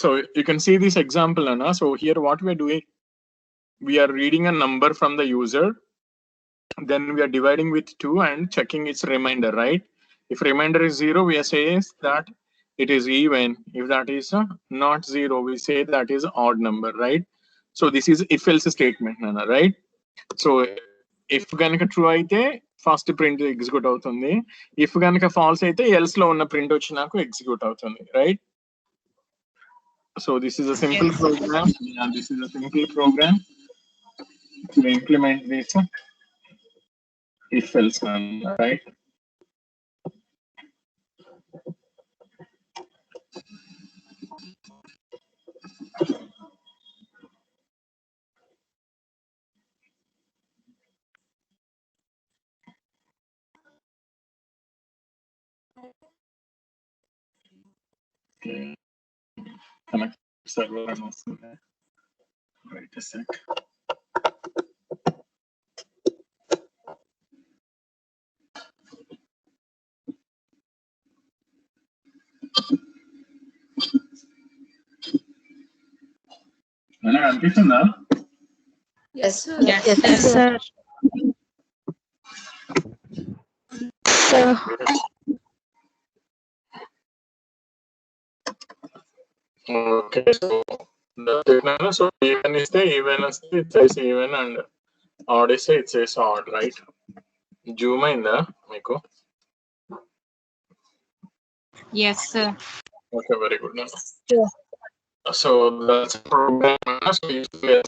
So you can see this example, Anna. So here what we are doing, we are reading a number from the user, then we are dividing with 2 and checking its remainder, right? If remainder is 0, we are saying that it is even. If that is not 0, we say that is odd number, right? So this is if else statement, Nana, right? So if ganaka true aithe first print execute avutundi, if ganaka false aithe else lo unna print vachinaku execute avutundi, right? So this is a simple program. Yeah, this is a simple program to implement this if else, right? Okay. Connect server and also wait a sec. Yes, sir. Yes, sir. Okay, so the so even is the even as it says even and odd is it says odd, right? Zoom in the Miko. Yes, sir. Okay, very good. Yeah. So that's a program, so usually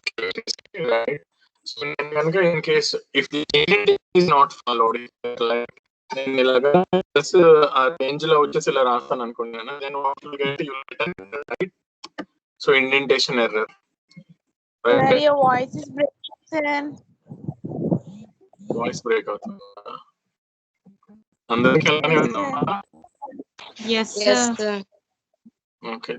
right? So in case if the intent is not followed, like then ilaga else a range lo vachesi ila raastanu anukunnana, then what you get, you will get an error, right? So indentation error. Sir, your voice is breaking, sir. Voice break అవుతుందా? అందరికి అలానే ఉందా? Yes, Yes, sir. sir. Okay,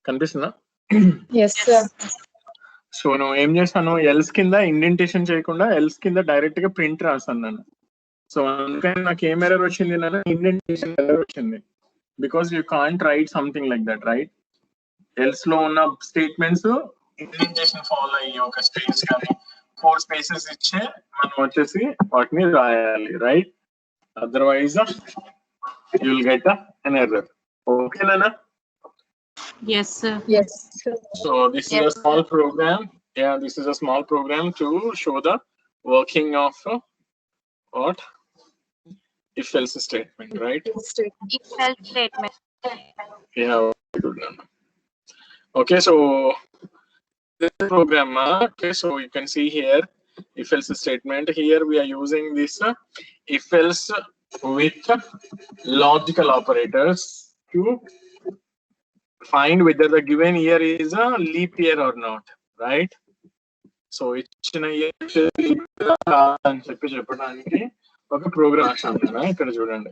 కనిపిస్తుందా? Yes, sir. So నువ్వు ఏం చేస్తాను, else కింద indentation చేయకుండా ఎల్స్ కింద డైరెక్ట్ గా ప్రింట్ రాస్తాను నేను. సో అందుకని నాకు ఏం ఎర్రర్ వచ్చింది, నేను ఇండెంటేషన్ ఎర్రర్ వచ్చింది. Because you can't write something like that, right? Else లో ఉన్న స్టేట్మెంట్స్ ఇండెంటేషన్ ఫాలో అయ్యి ఒక స్పేస్ కానీ 4 స్పేసెస్ ఇచ్చే మనం వచ్చేసి వాటిని రాయాలి, right? Otherwise you will get an error. ఓకేనా? Yes, sir. Yes, sir. So this is a small program. Yeah, this is a small program to show the working of what? If else statement, right? If else statement. Yeah, very good. Okay, so this program, okay, so you can see here if else statement. Here we are using this if else with logical operators to find whether the given year is a leap year or not, right? So ఇచ్చిన అని చెప్పడానికి ఒక programme రాశాను కదా, ఇక్కడ చూడండి.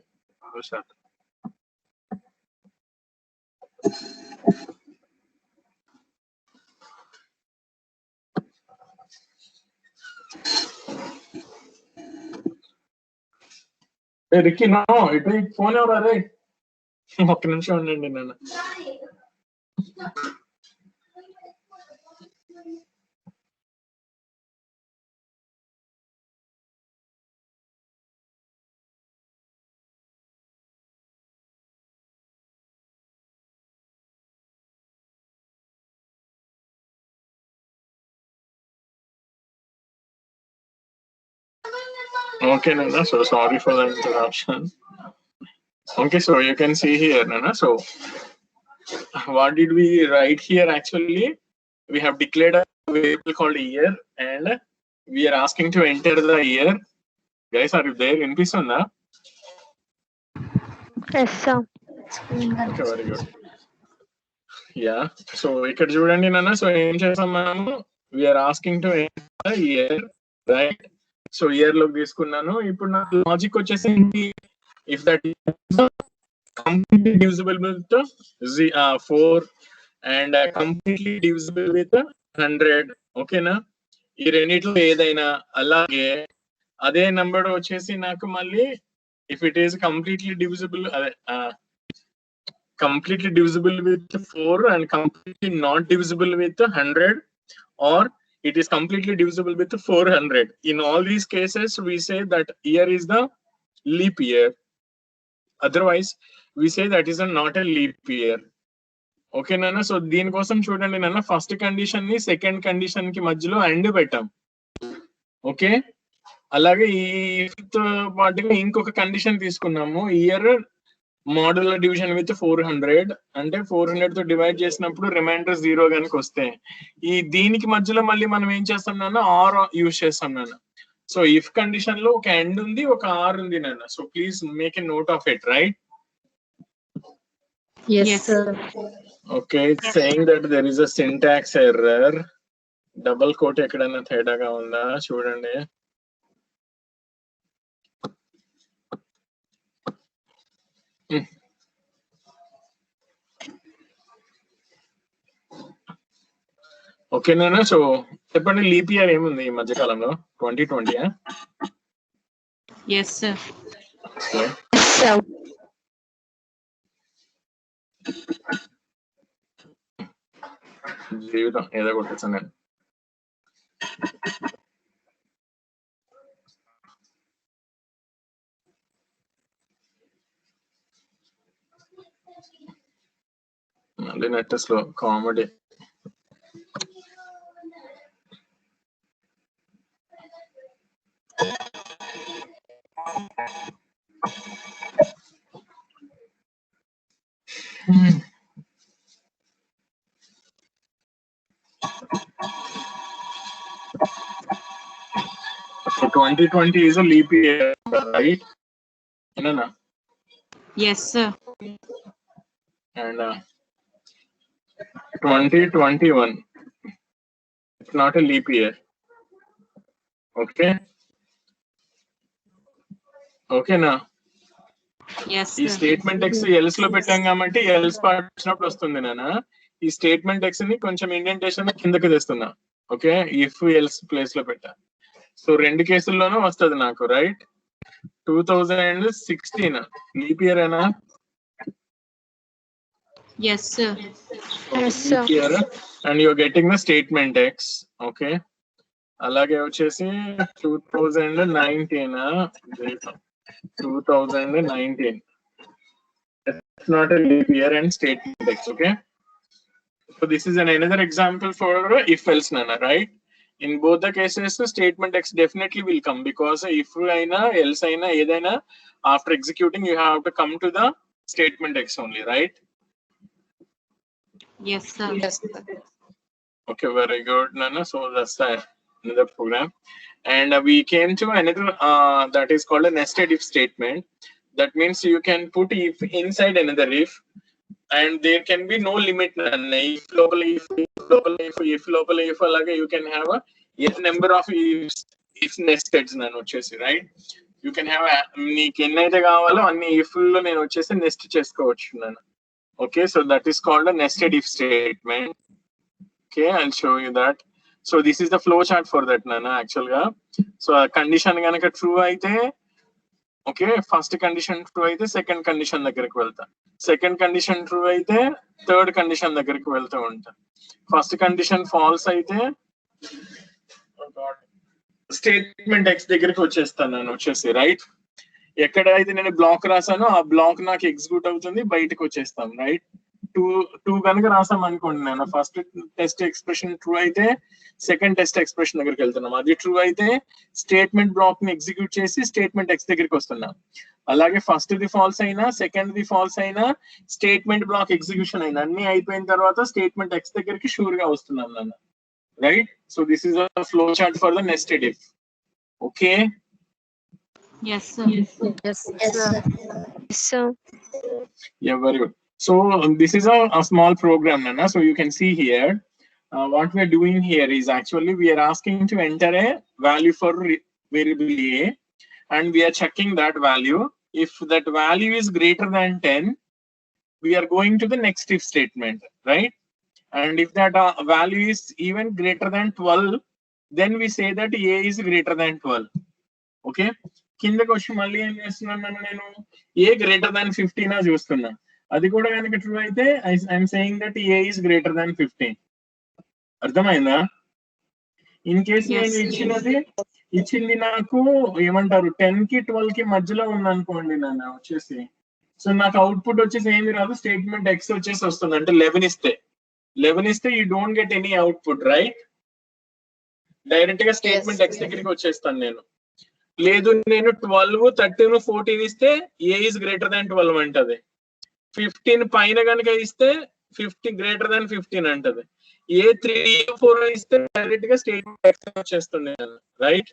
రిక్కి no ఇటు phone ఎవరు? అరే ఒక్క నిమిషం ఉండండి నన్ను. Okay, Nana. So sorry for the interruption. Okay, so you can see here, Nana. So what did we write here? Actually, we have declared a variable called year, and we are asking to enter the year. Guys, are you there? In peace, na? Yes, sir. Okay, very good. Yeah. So ఇక్కడ చూడండి నాన్న. So ఏం చేస్తాం మనము? We are asking to enter the year, right? So year లోకి తీసుకున్నాను. ఇప్పుడు నా లాజిక్ వచ్చేసి if that is completely divisible with 4 and completely divisible with 100 ఓకేనా ఈ రెండిట్లో ఏదైనా అలాగే అదే నంబర్ వచ్చేసి నాకు మళ్ళీ if it is completely divisible with 4 and completely not divisible with 100 or it is completely divisible with 400 in all these cases we say that year is the leap year otherwise we say that is not a leap year okay నాన్న so దీనికోసం చూడండి నాన్న first condition ని second condition కి మధ్యలో and పెట్టాం okay అలాగే ఈ తో పాటుగా ఇంకొక కండిషన్ తీసుకున్నాము ఇయర్ మోడ్యులర్ డివిజన్ విత్ 400 అంటే 400 తో డివైడ్ చేసినప్పుడు రిమైండర్ 0 కనుక వస్తే ఈ దీనికి మధ్యలో మళ్ళీ మనం ఏం చేస్తాం నాన్న ఆర్ యూజ్ చేస్తాం నాన్న సో ఇఫ్ కండిషన్ లో ఒక అండ్ ఉంది ఒక ఆర్ ఉంది నాన్న so please make a note of it right Yes, sir. Okay, it's saying that there is a syntax error. Double quote ఎక్కడైనా తేడాగా ఉందా చూడండి ఓకేనా సో చెప్పండి లీప్ ఇయర్ ఏముంది ఈ మధ్యకాలంలో 2020 Yes, sir. So, జీవితం ఏదో కొట్టేసాను నేను మళ్ళీ net slow comedy So 2020 is a leap year, right? No. Yes, sir. And 2021, it's not a leap year. Okay. Okay, now. Yes, ఈ sir. స్టేట్మెంట్ ఎక్స్ ఎల్స్ లో పెట్టాం కాబట్టి ఎల్స్ పార్ట్ వచ్చినప్పుడు వస్తుంది నాన్న ఈ స్టేట్మెంట్ ఎక్స్ ని కొంచెం ఇండెంటేషన్ కిందకి తెస్తున్నా ఓకే ఇఫ్ ఎల్స్ ప్లేస్ లో పెట్టా సో రెండు కేసుల్లోనూ వస్తుంది నాకు రైట్ 2016 లీప్ ఇయర్ అయినా Yes, sir. Yes, sir. Leap year and you're getting the statement X okay అలాగే వచ్చేసి 2019 it's not a leap year and statement X, okay? So this is another example for if else nana, right? In both the cases, the statement X definitely will come because if aina else aina edaina after executing you have to come to the statement X only, right? Yes, sir. Yes, sir. Okay, very good, Nana. So that's another program, and we came to another that is called a nested if statement. That means you can put if inside another if, and there can be no limit. If local if అలాగే you can have a number of if nested నన్ను వచ్చేసి right. You can have నీకు ఎన్నైతే కావాలో అన్ని if లో నేను వచ్చేసి నెస్ట్ చేసుకోవచ్చు నన్ను. Okay, so that is called a nested if statement. Okay, I'll show you that. So this is the flow chart for that nana actual ga. So a condition ganaka true aithe okay first condition true aithe second condition దగ్గరికి వెళ్తా second condition true aithe third condition దగ్గరికి వెళ్తూ ఉంటా first condition false aithe statement x దగ్గరికి వచ్చేస్తాను నేను వచ్చేసి right ఎక్కడైతే నేను బ్లాక్ రాసానో ఆ బ్లాక్ నాకు ఎగ్జిక్యూట్ అవుతుంది బయటకు వచ్చేస్తాం రైట్ టూ కనుక రాసాం అనుకోండి నేను ఫస్ట్ టెస్ట్ ఎక్స్ప్రెషన్ ట్రూ అయితే సెకండ్ టెస్ట్ ఎక్స్ప్రెషన్ దగ్గరికి వెళ్తున్నాం అది ట్రూ అయితే స్టేట్మెంట్ బ్లాక్ ని ఎగ్జిక్యూట్ చేసి స్టేట్మెంట్ ఎక్స్ దగ్గరికి వస్తున్నాం అలాగే ఫస్ట్ ది ఫాల్స్ అయినా సెకండ్ ది ఫాల్స్ అయినా స్టేట్మెంట్ బ్లాక్ ఎగ్జిక్యూషన్ అయినా అన్ని అయిపోయిన తర్వాత స్టేట్మెంట్ ఎక్స్ దగ్గరికి షూర్ గా వస్తున్నాం నన్ను right so this is a flow chart for the nested if okay Yes, sir. Yes, sir. Yes, sir. Yeah, very good. So this is a small program, Nana. So you can see here, what we are doing here is actually we are asking to enter a value for variable A, and we are checking that value. If that value is greater than 10, we are going to the next if statement, right? and if that value is even greater than 12, then we say that A is greater than 12. Okay, కిందకి వచ్చి మళ్ళీ ఏం చేస్తున్నాను నేను A greater than 15 చూస్తున్నా. అది కూడా కనుక ట్రూ అయితే I'm saying that A is greater than 15. అర్థమైందా? ఇన్ కేస్ నేను ఇచ్చింది నాకు ఏమంటారు 10 కి 12 కి మధ్యలో ఉందనుకోండి నన్ను వచ్చేసి, సో నాకు అవుట్పుట్ వచ్చేసి ఏమి రాదు, స్టేట్మెంట్ ఎక్స్ వచ్చేసి వస్తుంది. అంటే 11 ఇస్తే you don't get any output, right? Direct గా స్టేట్మెంట్ ఎక్స్ దగ్గరికి వచ్చేస్తాను నేను. లేదు నేను 12, 13, 14 ఇస్తే ఏ ఈజ్ గ్రేటర్ దాన్ 12 అంటది. 15 పైన కనుక ఇస్తే 15 గ్రేటర్ దాన్ 15 అంటది. ఏ 3, 4 ఇస్తే డైరెక్ట్ గా స్టేట్మెంట్ ఎక్స్ వచ్చేస్తుంది, రైట్?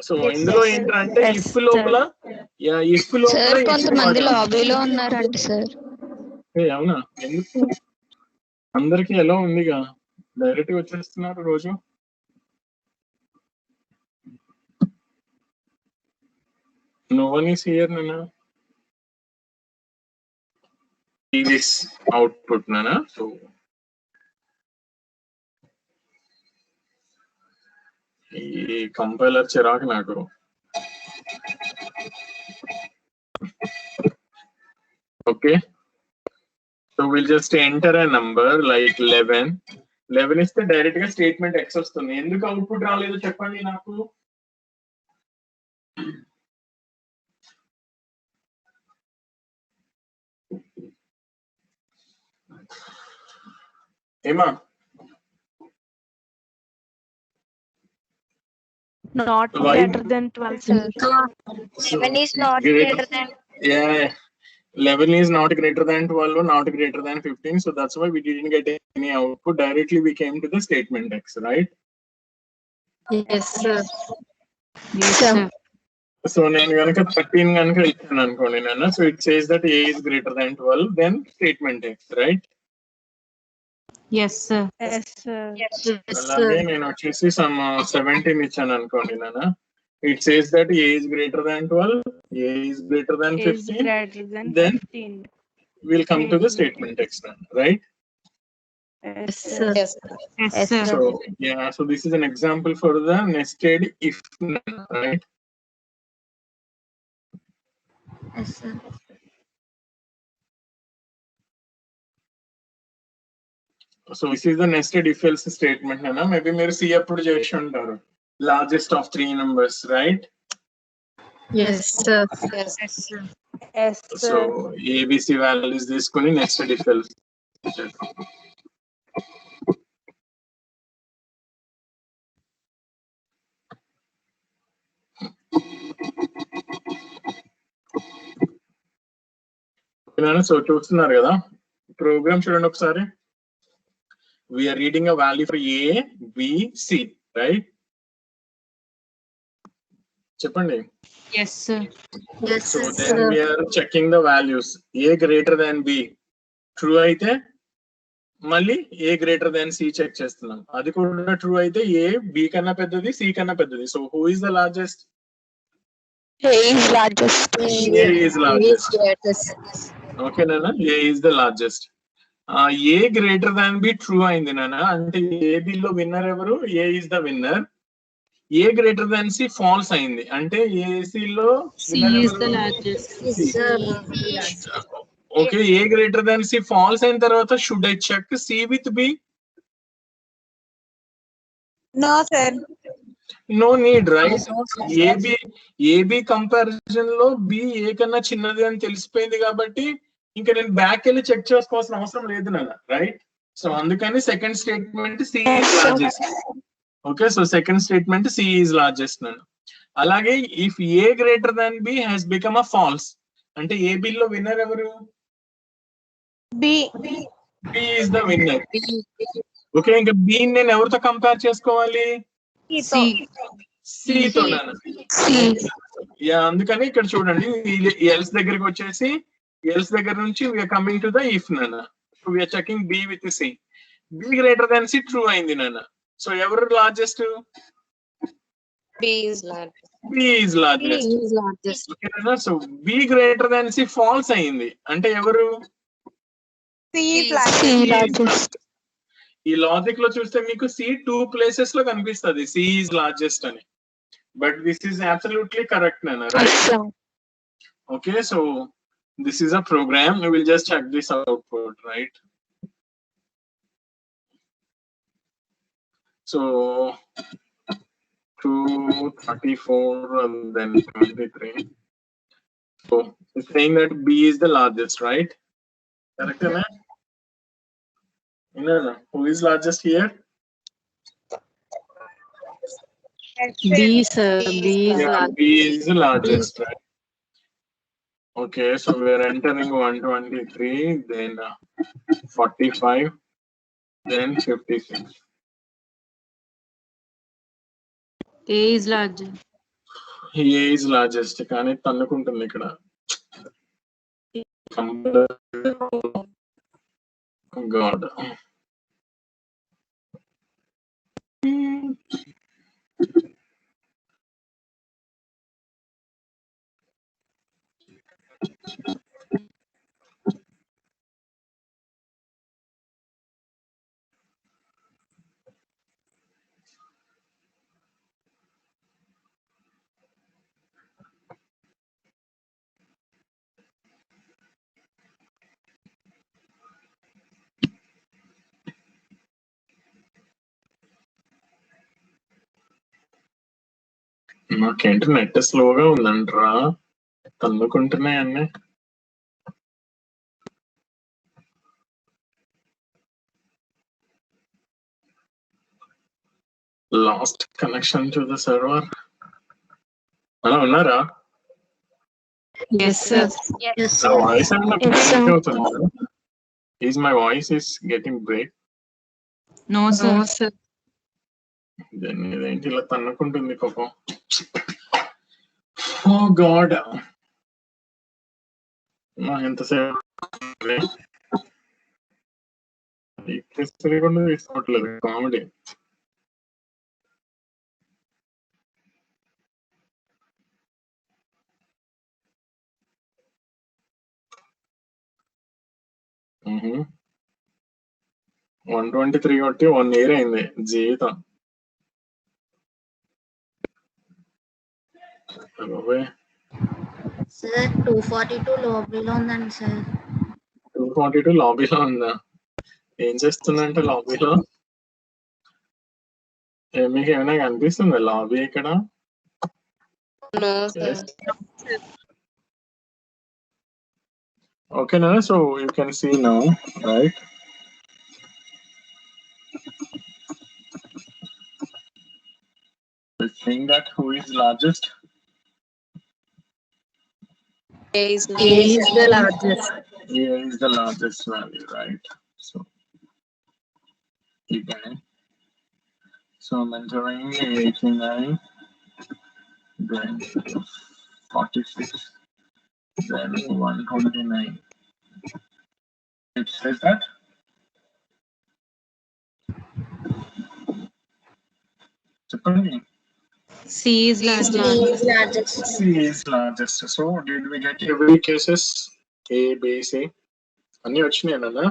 సో ఇందులో ఏంటంటే ఇఫ్ లోపల కొంతమంది లాబీలో ఉన్నారంట సార్. అవునా? ఎందుకు? అందరికి ఎలా ఉందిగా, డైరెక్ట్ గా వచ్చేస్తున్నారు రోజు. No one is here, Nana. See this output, Nana. So ఈ కంపైలర్ చిరాకు నాకు. Okay, so we'll just enter a number like 11 ఇస్తే డైరెక్ట్ గా స్టేట్మెంట్ ఎక్స్ వస్తుంది. ఎందుకు అవుట్పుట్ రాలేదు చెప్పండి నాకు. ఏమా? Not greater than 12, sir. 11 is not greater than. Yeah, 11 is not greater than 12 or not greater than 15. So that's why we didn't get any output. Directly we came to the statement X, right? Yes, sir. Yes, sir. So నేను కనుక 13 కనుక ఇచ్చాను అనుకోండి నాన్న, so it says that A is greater than 12, then statement X, right? Yes, sir. Yes, sir. అలాగే నేను వచ్చేసి some 17 ఇచ్చాను అనుకోండి నాన్న, it says that A is greater than 12, A is greater than 15, Is greater than then 15. we'll come to the statement X now, right? Yes, sir. Yes, sir. So yeah, so this is an example for the nested if, right? Yes, sir. So this is the nested if else statement, Nana. Maybe మీరు C అప్పుడు చేసి ఉంటారు, largest of 3 numbers, right? Yes, sir. Yes, sir. Yes, So sir. ABC values తీసుకొని nested if else. So చూస్తున్నారు కదా programme, చూడండి ఒకసారి. We are reading a value for A, B, C, right? చెప్పండి. Yes, sir. Yes, So sir. then we are checking the values. A greater than B true అయితే మళ్ళీ A greater than C check చేస్తున్నాం. అది కూడా true అయితే A B కన్నా పెద్దది, C కన్నా పెద్దది. So who is the largest? A is largest. A is largest. Okay, Nana, A is the largest. A greater than B true అయింది నాన్న, అంటే A B లో విన్నర్ ఎవరు? A is the winner. A greater than C false అయింది, అంటే A C లో C is the largest. Okay, A greater than C false అయిన తర్వాత should I check C with B? No, sir. No need, right? AB comparison లో B A కన్నా చిన్నది అని తెలిసిపోయింది కాబట్టి ఇంకా నేను బ్యాక్ వెళ్ళి చెక్ చేసుకోవాల్సిన అవసరం లేదు నాన్న, రైట్? సో అందుకని second statement C is largest. Okay, so second statement C is largest నాన్న. అలాగే if A greater than B has become a false, అంటే AB లో విన్నర్ ఎవరు? B. B is the winner. Okay, ఇంకా B నేను ఎవరితో compare చేసుకోవాలి? C తో నాన్న. యా, అందుకని ఇక్కడ చూడండి, ఎల్స్ దగ్గరికి వచ్చేసి ఎల్స్ దగ్గర నుంచి we're coming to the if నాన్న. So we're checking B with C. B greater than C true అయింది నాన్న. సో ఎవరు largest? B is largest. B is largest. B is largest. Okay, so B greater than C false అయింది అంటే ఎవరు C is C largest. C largest. ఈ logic లో చూస్తే మీకు C 2 places లో కనిపిస్తుంది C is largest అని but this is absolutely correct nana right Yes, sir. okay so this is a program we will just check this output right so 234 and then 23 so it's saying that B is the largest right correct na no who is largest here B, sir. B is yeah largest. B is the largest right okay so we're entering 123 then 45 then 56 A is larger. A is largest కానీ తన్నుకుంటుంది ఇక్కడ God నాకేంటి net స్లోగా ఉందంటరా తన్నుకుంటున్నాయి అన్నీ last connection to the server అలా ఉన్నారా Yes, sir. Yes. నా voice ఏమన్నా Yes, sir. Break అవుతుంది is my voice is getting break No, sir. No, sir. దాన్ని ఇదేంటి ఇలా తన్నుకుంటుంది పాపం ఓ గాడ్ ఎంతసేపు కూడా తీసుకోవట్లేదు కామెడీ Mm-hmm. 123 కొట్టి 1 year అయింది జీవితం సార్ 242 లాబీలో ఉందండి సార్ 242 లాబీలో ఉందా ఏం చేస్తుందంటే లాబీలో మీకు ఏమైనా కనిపిస్తుందా లాబీ ఇక్కడ No, sir. okay now so you can see now right the thing that who is largest A is A largest. is the largest. here is the largest value right so again so I'm entering 89 then 46 then 129 it says that చెప్పండి C is larger. largest. C is largest. So did we get every cases A, B, C? అన్ని వచ్చినాయనా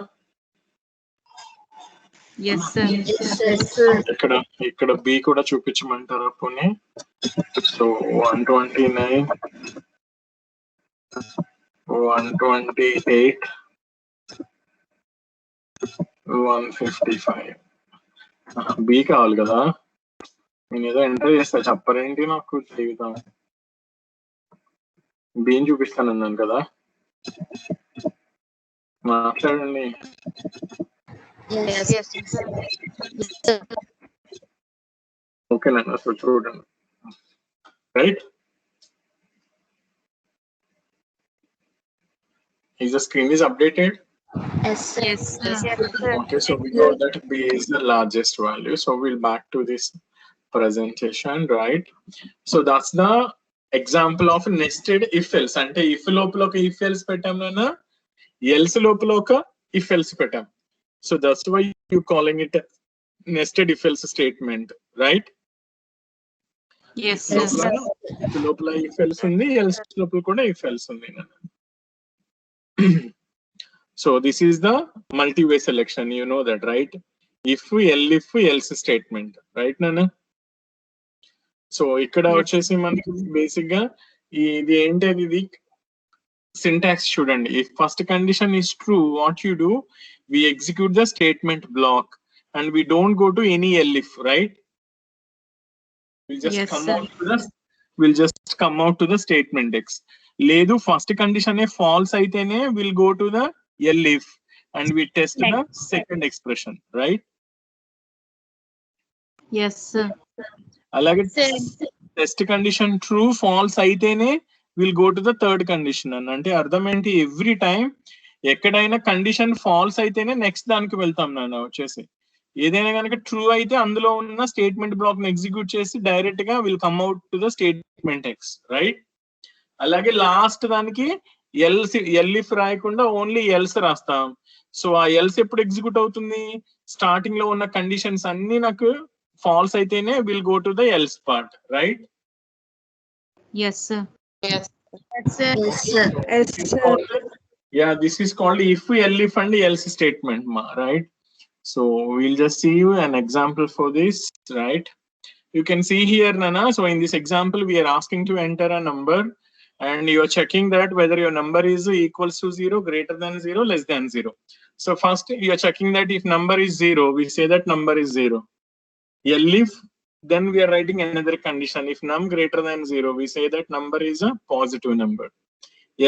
Yes, sir. Yes, sir. ఇక్కడ B కూడా చూపించమంటారా పోనీ so 129 128 155 B కావాలి కదా నేను ఏదో enter చేస్తా చెప్పరేంటి నాకు జీవితం బీని చూపిస్తాను అన్నాను కదా మాట్లాడండి Yes. Yes, sir. ఓకేనండి అసలు చూడండి right is the screen is updated Yes, sir. Yes, sir. Yes, sir. okay so we know that B is the largest value so we'll back to this presentation right so that's the example of nested if else అంటే if లోపల ఒక if else పెట్టాం నాన్న else లోపల ఒక if else పెట్టాం so that's why you calling it nested if else statement right Yes, Yes, sir. లోపల if else ఉంది, else లోపల కూడా if else ఉంది. So this is the multi-way selection. You know that, right? If, else statement, right, Nana? So ఇక్కడ వచ్చేసి మనకి basic గా ఇది ఏంటది, ఇది syntax చూడండి. If first condition is true, what you do, we execute the statement block and we don't go to any elif, right? We'll just Yes, come sir. out to the statement X. లేదు first condition false అయితేనే we'll go to the elif and we test the second expression, right? Yes, sir. అలాగే test condition true false అయితేనే will go to the third condition అని. అంటే అర్థం ఏంటి, every time ఎక్కడైనా condition false అయితేనే next దానికి వెళ్తాం నాన్న. వచ్చేసి ఏదైనా కనుక ట్రూ అయితే అందులో ఉన్న స్టేట్మెంట్ బ్లాక్ ని ఎగ్జిక్యూట్ చేసి డైరెక్ట్ గా will come out to the statement X, right? అలాగే లాస్ట్ దానికి ఎల్ఇఫ్ రాయకుండా ఓన్లీ ఎల్స్ రాస్తాం. సో ఆ ఎల్స్ ఎప్పుడు ఎగ్జిక్యూట్ అవుతుంది, స్టార్టింగ్ లో ఉన్న కండిషన్స్ అన్ని నాకు ఫాల్స్ అయితేనే will go to the else part, right? Yes, sir. Yes. sir. Yes, sir. Yes, sir. Yeah, this is called if, elif and else statement, right? So we'll just see you an example for this, right? You can see here, Nana. So in this example, we are asking to enter a number and you're checking that whether your number is equals to 0, greater than 0, less than 0. So first you're checking that if number is 0, we say that number is 0. Elif, then we are writing another condition. If num greater than 0, we say that number is a positive number.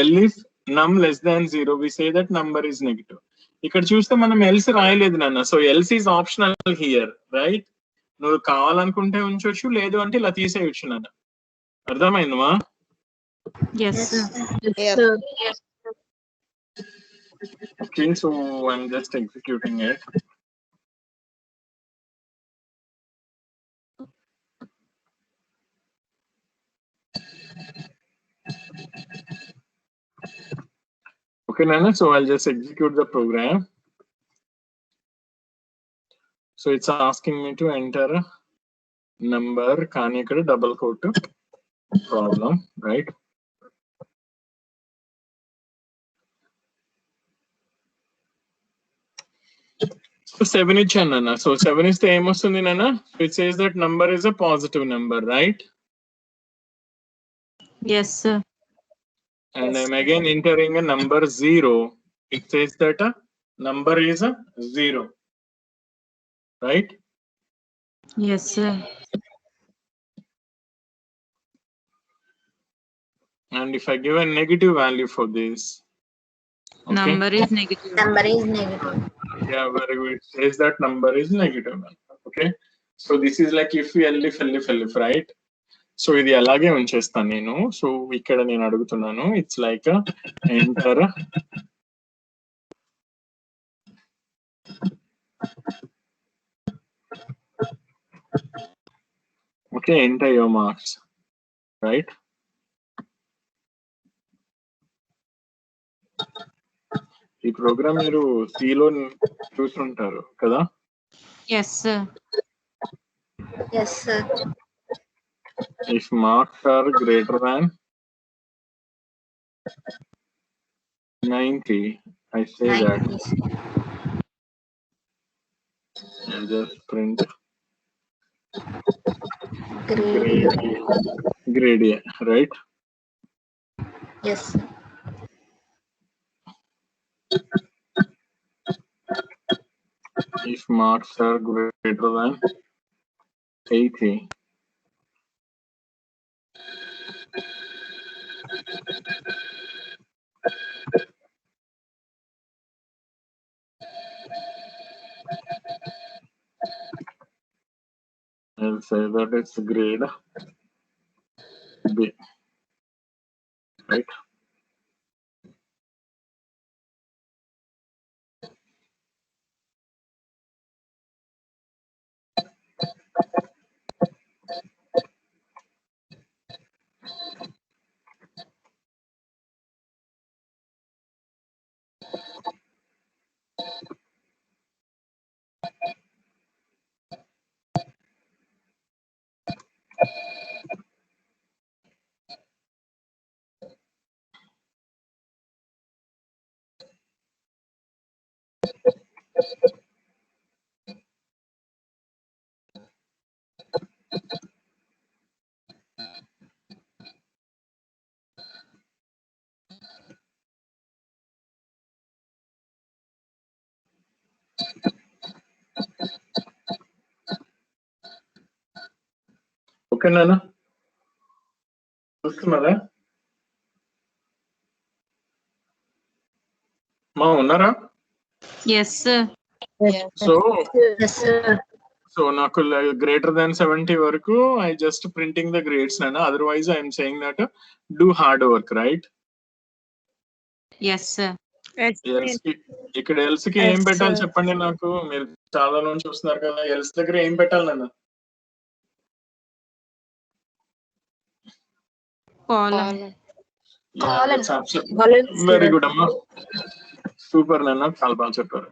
Elif num less than 0, we say that number is negative. ఇక్కడ చూస్తే మనం else రాయలేదు నాన్న. So else is optional here, right? నువ్వు కావాలనుకుంటే ఉంచవచ్చు, లేదు అంటే ఇలా తీసేయచ్చు నాన్న. అర్థమైందమ్మా? Yes, sir. Yes. Sir. Okay, so I'm just executing it. Okay, Nana, so I'll just execute the program. So it's asking me to enter a number, కానీ ఇక్కడ double quote problem, right? So 7 ఇచ్చాను నాన్న. So 7 ఇస్తే ఏమొస్తుంది నాన్న? It says that number is a positive number, right? Yes, sir. And I'm again entering a number 0. It says that a number is a 0, right? Yes, sir. And if I give a negative value for this, okay? Number is negative. Number is negative. Yeah, very good. It says that number is negative, okay? So this is like if, elif, right? So ఇది అలాగే ఉంచేస్తాను నేను. So ఇక్కడ నేను అడుగుతున్నాను, it's like enter okay, enter your marks, right? ఈ programme మీరు సిలో చూస్తుంటారు కదా? Yes, sir. Yes, sir. If marks are greater than 90, I say that 90. I just print Grade. grade A, right? Yes, sir. If marks are greater than 80, I'll say that it's grade B, right? ఓకేనా చూస్తున్నారా మా ఉన్నారా Yes, sir. So Yes, sir. So నాకు greater than 70 వరకు I just printing the grades నాన్న otherwise I'm saying that do hard work right Yes, sir. Else కి ఇక్కడ else కి ఏం పెట్టాలి చెప్పండి నాకు మీరు చాలా నుంచి చూస్తున్నారు కదా ఎల్స్ దగ్గర ఏం పెట్టాలి నాన్న Column. వెరీ గుడ్ అమ్మా సూపర్ నాన్న చాలా బాగా చెప్పారు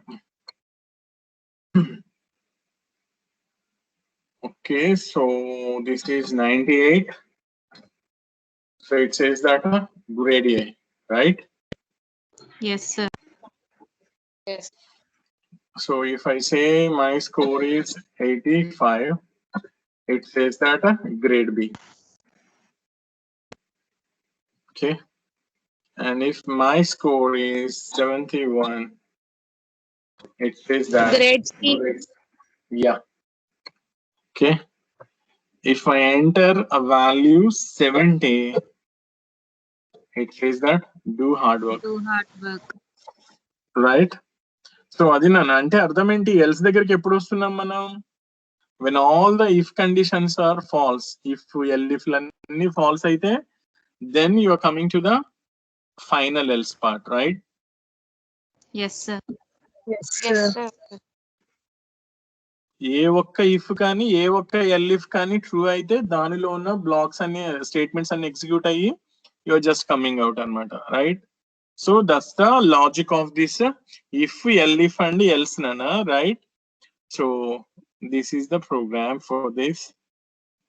okay so this is 98 so it says that grade A right Yes, sir. Yes. so if I say my score is 85 it says that grade B okay and if my score is 71 it says that Grade C. yeah okay if I enter a value 70 it says that do hard work Do hard work. right so adi nana ante ardham enti else దగ్గరికి ఎప్పుడు వస్తున్నాం మనం when all the if conditions are false if elif lanni false అయితే then you are coming to the final else part right Yes, sir. Yes, Yes, sir. sir. ఏ ఒక్క if కానీ ఏ ఒక్క elif కానీ true అయితే దానిలో ఉన్న బ్లాక్స్ అన్ని statements అన్ని ఎగ్జిక్యూట్ అయ్యి యూఆర్ జస్ట్ కమింగ్ అవుట్ అన్నమాట right so that's the logic of this if elif and else నానా right so this is the program for this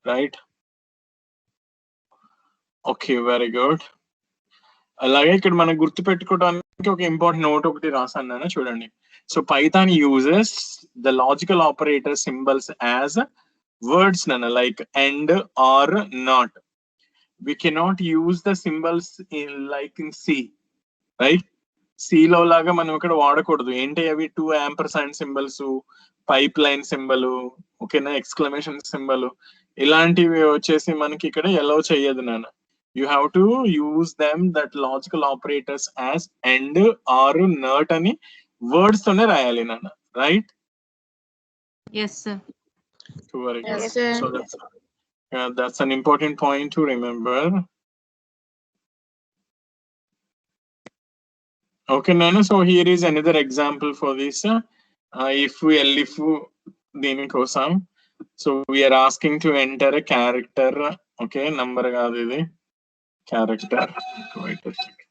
right okay very good అలాగే ఇక్కడ మనం గుర్తు పెట్టుకోవడానికి ఒక ఇంపార్టెంట్ నోట్ ఒకటి రాసాను చూడండి so Python uses the logical operator symbols as words నన్న like and or not we cannot use the symbols in like in C right C లో లాగా మనం ఇక్కడ వాడకూడదు ఏంటి అవి 2 ampersand symbols pipe line symbol ఓకేనా ఎక్స్క్లమేషన్ సింబల్ ఇలాంటివి వచ్చేసి మనకి ఇక్కడ ఎలౌ చేయదు నాన్న you have to use them that logical operators as and or not అని వర్డ్స్ తోనే రాయాలి నాన్న right Yes, sir. very good Yes, sir. so that's an important point to remember okay nana so here is another example for this if we elif దీని కోసం so we are asking to enter a character okay number కాదు ఇది character wait a second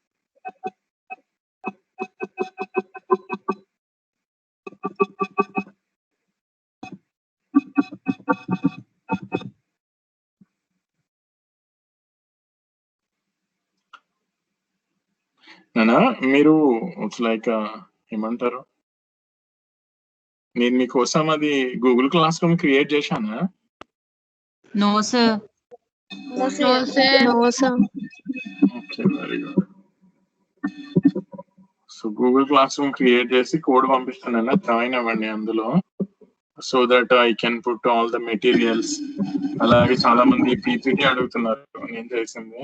నానా మీరు like ఏమంటారు నేను మీకోసం అది గూగుల్ క్లాస్ రూమ్ క్రియేట్ చేశానా No, sir. No, sir. No, sir. Okay very good so Google class room create చేసి కోడ్ పంపిస్తున్నాను జాయిన్ అవ్వండి అందులో so that I can put all the materials అలాగే చాలా మంది పీపీటీ అడుగుతున్నారు నేను చేసింది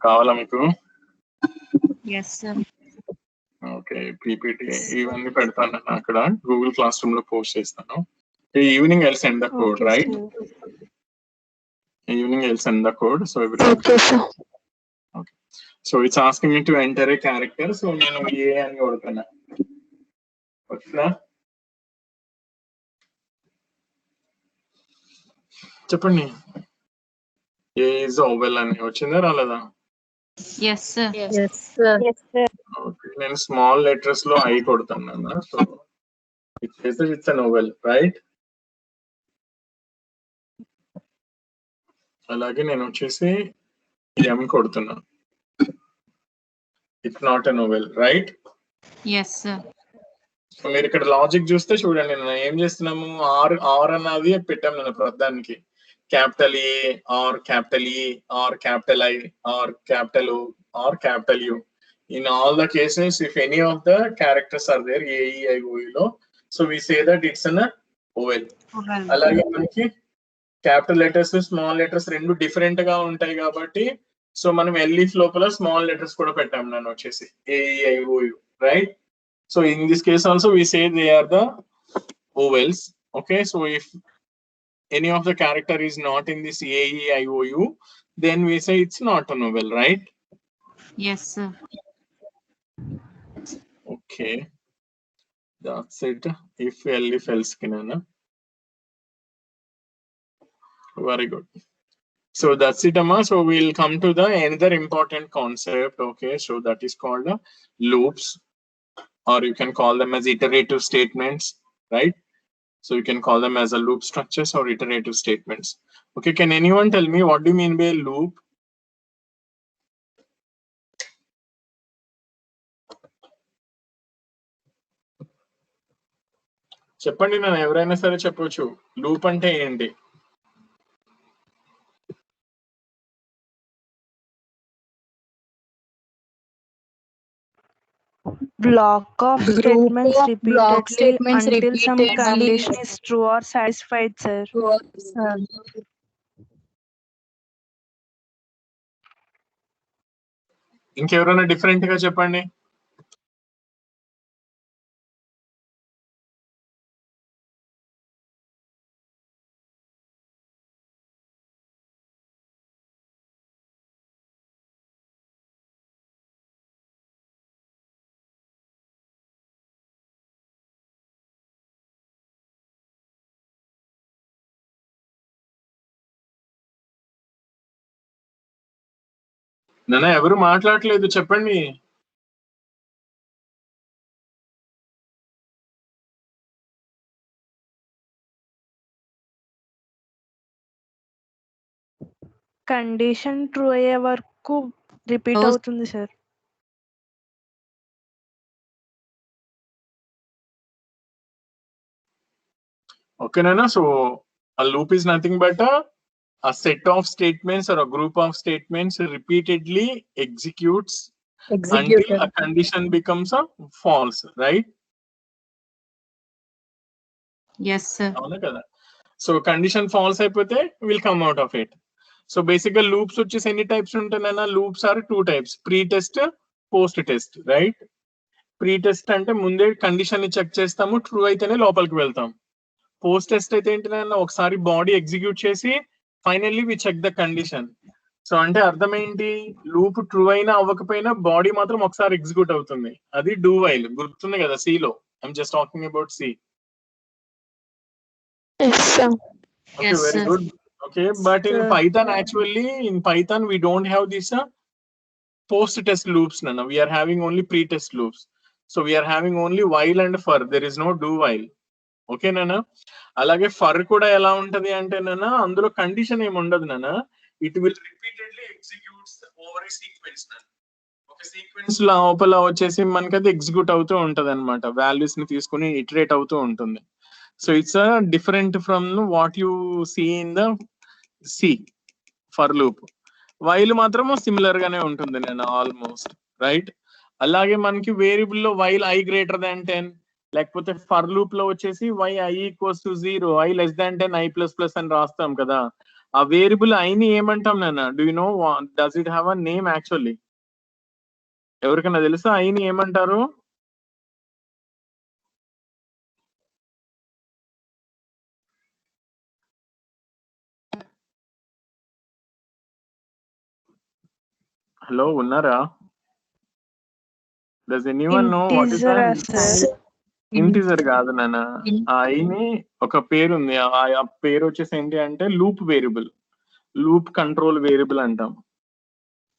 కావాలా మీకు Yes, sir. ఓకే పీపీటీ ఇవన్నీ పెడతాను అక్కడ గూగుల్ క్లాస్ రూమ్ లో పోస్ట్ చేస్తాను evening I'll send the code right evening I'll send the code so Okay, sir. okay so it's asking me to enter a character so నేను ఏ అని కొడుతున్నా వచ్చినా చెప్పండి ఏ ఇస్ ఓవెల్ అని వచ్చిందా రాలేదా Yes, sir. Yes. Yes, sir. Yes, sir. Okay నేను small letters లో ఐ కొడుతున్నాను so it's an vowel right అలాగే నేను వచ్చేసి ఎం కొడుతున్నా it's not an vowel right Yes, sir. So మీరు ఇక్కడ లాజిక్ చూస్తే చూడండి, నేను ఏం చేస్తున్నాము, ఆర్ అన్నది పెట్టాము నేను ప్రధానికి, capital A or capital E or capital I or capital O or capital U. In all the cases, if any of the characters are there, A, E, I, O, U, so we say that it's an OL. అలాగే మనకి capital letters small letters రెండు different గా ఉంటాయి కాబట్టి so మనం ఎల్ఈఫ్ లోపల small letters కూడా పెట్టాం నన్ను వచ్చేసి AEIOU, right? So in this case also we say they are the OLs. Okay, so if any of the character is not in this AEIOU, then we say it's not an OL, right? Yes, sir. Okay, that's it. If else kinana. Very good. So that's it, Amma. So we'll come to the another important concept. Okay, so that is called the loops, or you can call them as iterative statements, right? So you can call them as a loop structures or iterative statements. Okay, can anyone tell me what do you mean by a loop? చెప్పండి, నేను ఎవరైనా సరే చెప్పొచ్చు loop అంటే ఏంటి. Block of statements block repeatedly statements until some repeatedly. condition is true or satisfied, sir. ఇంకెవరైనా different గా చెప్పండి. నాన్న ఎవరు మాట్లాడలేదు, చెప్పండి. కండిషన్ ట్రూ అయ్యే వరకు రిపీట్ అవుతుంది సార్. ఓకేనా? So a loop is nothing but a set of statements or a group of statements repeatedly executes until a condition becomes a false, right? Yes, sir. అవునా కదా? సో కండిషన్ ఫాల్స్ అయిపోతే will come out of it. So basic గా loops వచ్చేసి ఎన్ని types ఉంటాయన్నా, loops are 2 types, pre test post test, right? Pre test అంటే ముందే condition ని చెక్ చేస్తాము, ట్రూ అయితేనే లోపలికి వెళ్తాం. పోస్ట్ టెస్ట్ అయితే ఏంటన్నా, ఒకసారి బాడీ ఎగ్జిక్యూట్ చేసి finally we check the condition. So అంటే అర్థం ఏంటి, లూప్ ట్రూ అయినా అవ్వకపోయినా బాడీ మాత్రం ఒకసారి ఎగ్జిక్యూట్ అవుతుంది. అది డూ వైల్, గుర్తుంది కదా C లో. I'm just talking about C. Okay, Yes, very sir. good. Okay, but in Sir. Python, actually, in Python, we don't have this post-test loops, Nana. We are having only pre-test loops. So we are having only while and for. There is no do while. Okay, Nana. అలాగే for కూడా ఎలా ఉంటది అంటే నాన్న, అందులో condition ఏమి ఉండదు నాన్న. It will repeatedly executes over a sequence. ఒక సీక్వెన్స్ లోపల వచ్చేసి మనకి అది ఎగ్జిక్యూట్ అవుతూ ఉంటది అనమాట, వాల్యూస్ ని తీసుకుని ఇటరేట్ అవుతూ ఉంటుంది. So it's a different from what you see in the C for loop. While మాత్రము సిమిలర్ గానే ఉంటుంది నేను ఆల్మోస్ట్, రైట్? అలాగే మనకి వేరియబుల్ లో వైల్ I greater than 10, లేకపోతే ఫర్ లూప్ లో వచ్చేసి why I equals to 0, I less than 10, I++ అని రాస్తాం కదా. ఆ వేరియబుల్ I ని ఏమంటాం నాన్న? Do you know, does it have a name actually? ఎవరికైనా తెలుసా I ని ఏమంటారు? హలో, ఉన్నారా? Does anyone know what is Integer, that? sir. Integer కాదు నాన్న, ఆ ఐని ఒక పేరు ఉంది. ఆ పేరు వచ్చేసి ఏంటి అంటే loop variable, loop control variable అంటాం.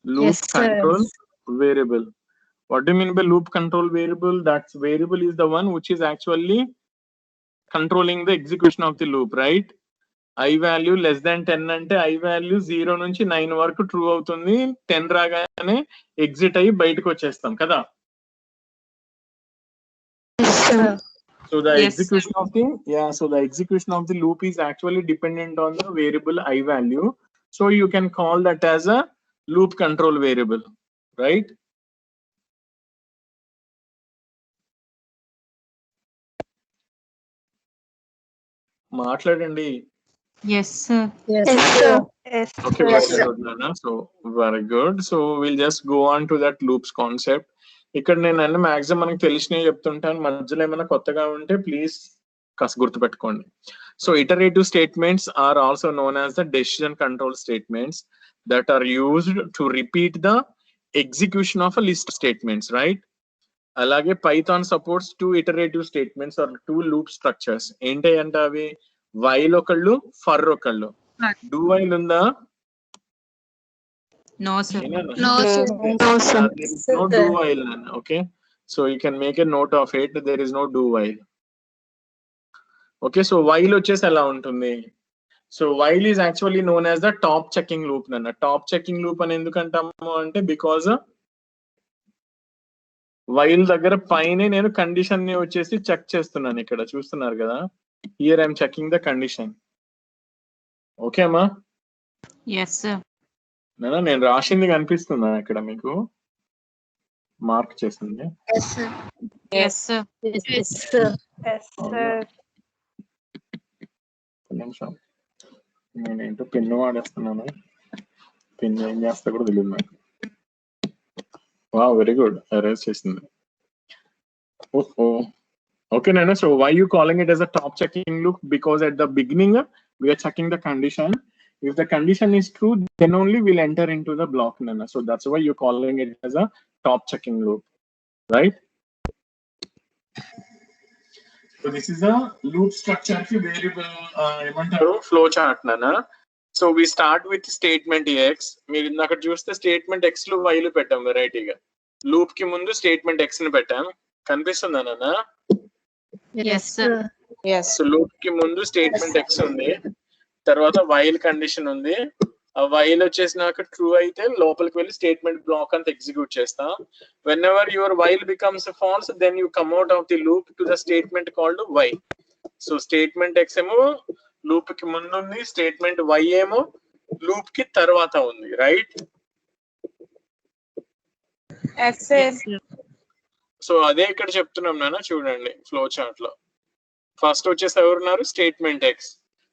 Loop control variable. What do you mean by loop control variable? That variable is the one which is actually controlling the execution of the loop, right? I value less than 10 అంటే I value 0 నుంచి 9 వరకు true అవుతుంది. 10 రాగానే exit అయ్యి బయటకు వచ్చేస్తాం కదా. So the Yes, sir. execution of the execution of the loop is actually dependent on the variable I value. So you can call that as a loop control variable, right? మాట్లాడండి. Yes, sir. Yes, Yes, sir. sir. Yes, Okay, sir. Yes, very sir. good, Nana. So very good. So we'll just go on to that loops concept. ఇక్కడ నేను అన్ని maximum మనకి తెలిసినవి చెప్తుంటాను, మధ్యలో ఏమైనా కొత్తగా ఉంటే ప్లీజ్ కాస్త గుర్తుపెట్టుకోండి. So iterative statements are also known as the decision control statements that are used to repeat the execution of a list statements, right? అలాగే Python supports 2 iterative statements or 2 loop structures. ఏంటి అంటే అవి while ఒకళ్ళు, for ఒకళ్ళు. Do while ఉందా? No, sir. No, sir. No, sir. There is no do while, Nana. Okay, so you can make a note of it. There is no do while. Okay, so while వచ్చేసి ఎలా ఉంటుంది? So while is actually known as the top checking loop, Nana. Top checking loop అని ఎందుకంటాము అంటే because while దగ్గర పైనే నేను condition ని వచ్చేసి చెక్ చేస్తున్నాను. ఇక్కడ చూస్తున్నారు కదా, here I'm checking the condition. Okay అమ్మా? Yes, sir. నానా నేను రాసింది కనిపిస్తుందా ఇక్కడ మీకు? మార్క్ చేసింది. Yes, sir. Yes, sir. Yes, yes, sir. Yes, sir. ఒక నిమిషం, నేనేంటో పెన్ను వాడేస్తున్నాను. పెన్ను ఏం చేస్తా కూడా తెలియదు నాకు. వా వెరీ గుడ్, అరేంజ్ చేసింది. ఓకే నాన్న. So why you calling it as a top checking loop? Because at the beginning we are checking the condition. If the condition is true, then only we'll enter into the block, Nana. So that's why you're calling it as a top checking loop, right? So this is a loop structure variable flow chart, Nana. So we start with statement x. మీరు ఇందాక చూస్తే statement x లో y లు పెట్టాం వెరైటీగా. Loop కి ముందు statement x ని పెట్టాం. కనిపిస్తుందా నాన్న? Yes, sir. Yes. So loop కి ముందు స్టేట్మెంట్ x ఉంది, తర్వాత వైల్ కండిషన్ ఉంది. ఆ వైల్ వచ్చేసి నాకు ట్రూ అయితే లోపలికి వెళ్ళి స్టేట్మెంట్ బ్లాక్ అంతా ఎగ్జిక్యూట్ చేస్తా. Whenever your while becomes false, then you come out of the loop to the statement called y. So statement x ఏమో లూప్ కి ముందు ఉంది, స్టేట్మెంట్ y ఏమో లూప్ కి తర్వాత ఉంది, రైట్? Yes, sir. సో అదే ఇక్కడ చెప్తున్నాం నాన్న, చూడండి ఫ్లో చార్ట్ లో. ఫస్ట్ వచ్చేసి ఎవరున్నారు? Statement x.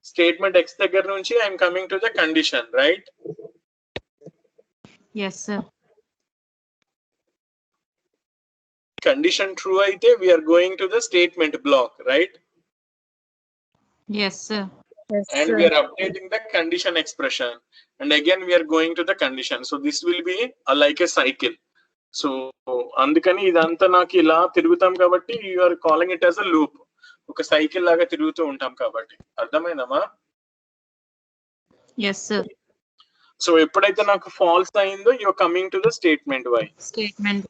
స్టేట్మెంట్ x దగ్గర నుంచి I'm coming to the condition, right? Yes, sir. Condition true అయితే we're going to the statement block, right? Yes, sir. Yes, And sir. we are updating the condition expression, and again we are going to the condition. So this will be like a cycle. So అందుకని ఇదంతా నాకు ఇలా తిరుగుతాం కాబట్టి you are calling it as a loop. ఒక cycle లాగా తిరుగుతూ ఉంటాం కాబట్టి. అర్థమైందమ్మా? Yes, sir. సో ఎప్పుడైతే నాకు ఫాల్స్ అయిందో you are coming to the statement y. Statement.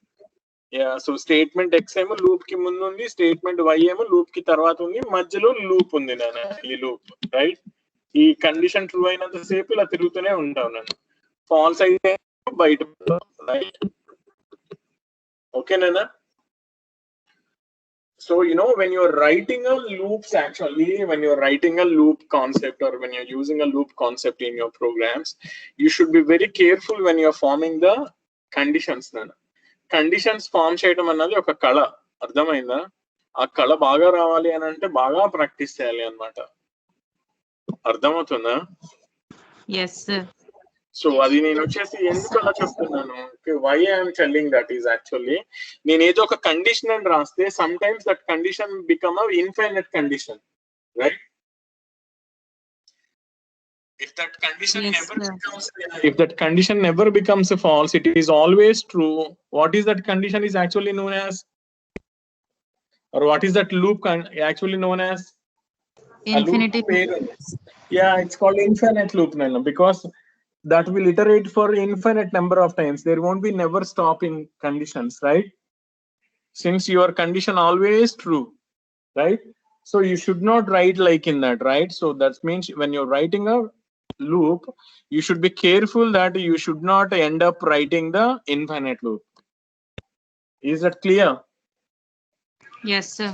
Yeah, so statement x ఏమో లూప్ కి ముందు ఉంది, స్టేట్మెంట్ y ఏమో లూప్ కి తర్వాత ఉంది, మధ్యలో లూప్ ఉంది నాన్న, ఈ లూప్, రైట్? ఈ కండిషన్ ట్రూ అయినంత సేపు ఇలా తిరుగుతూనే ఉంటాం నాన్న. ఫాల్స్ అయితే బయట, రైట్? ఓకేనా? So you know, when you're writing a loops, actually when you're writing a loop concept or when you're using a loop concept in your programs, you should be very careful when you're forming the conditions. Nana conditions form చేయడం అన్నది ఒక కళ, అర్థమైందా? ఆ కళ బాగా రావాలి అని అంటే బాగా ప్రాక్టీస్ చేయాలి అన్నమాట. అర్థమవుతుందా? Yes, sir. సో అది నేను వచ్చేసి ఎందుకు అలా చెప్తున్నాను, why I'm telling that is actually నేను ఏదో ఒక కండిషన్ అని రాస్తే sometimes that condition become a infinite condition, right? If that condition Yes, never sir. becomes, if that condition never becomes a false, it is always true. What is that condition is actually known as, or what is that loop actually known as? Infinity. Yeah, it's called infinite loop, Nana, because that will iterate for infinite number of times. There won't be never stopping conditions, right? Since your condition always true, right? So you should not write like in that, right? So that means when you're writing a loop, you should be careful that you should not end up writing the infinite loop. Is that clear? Yes, sir.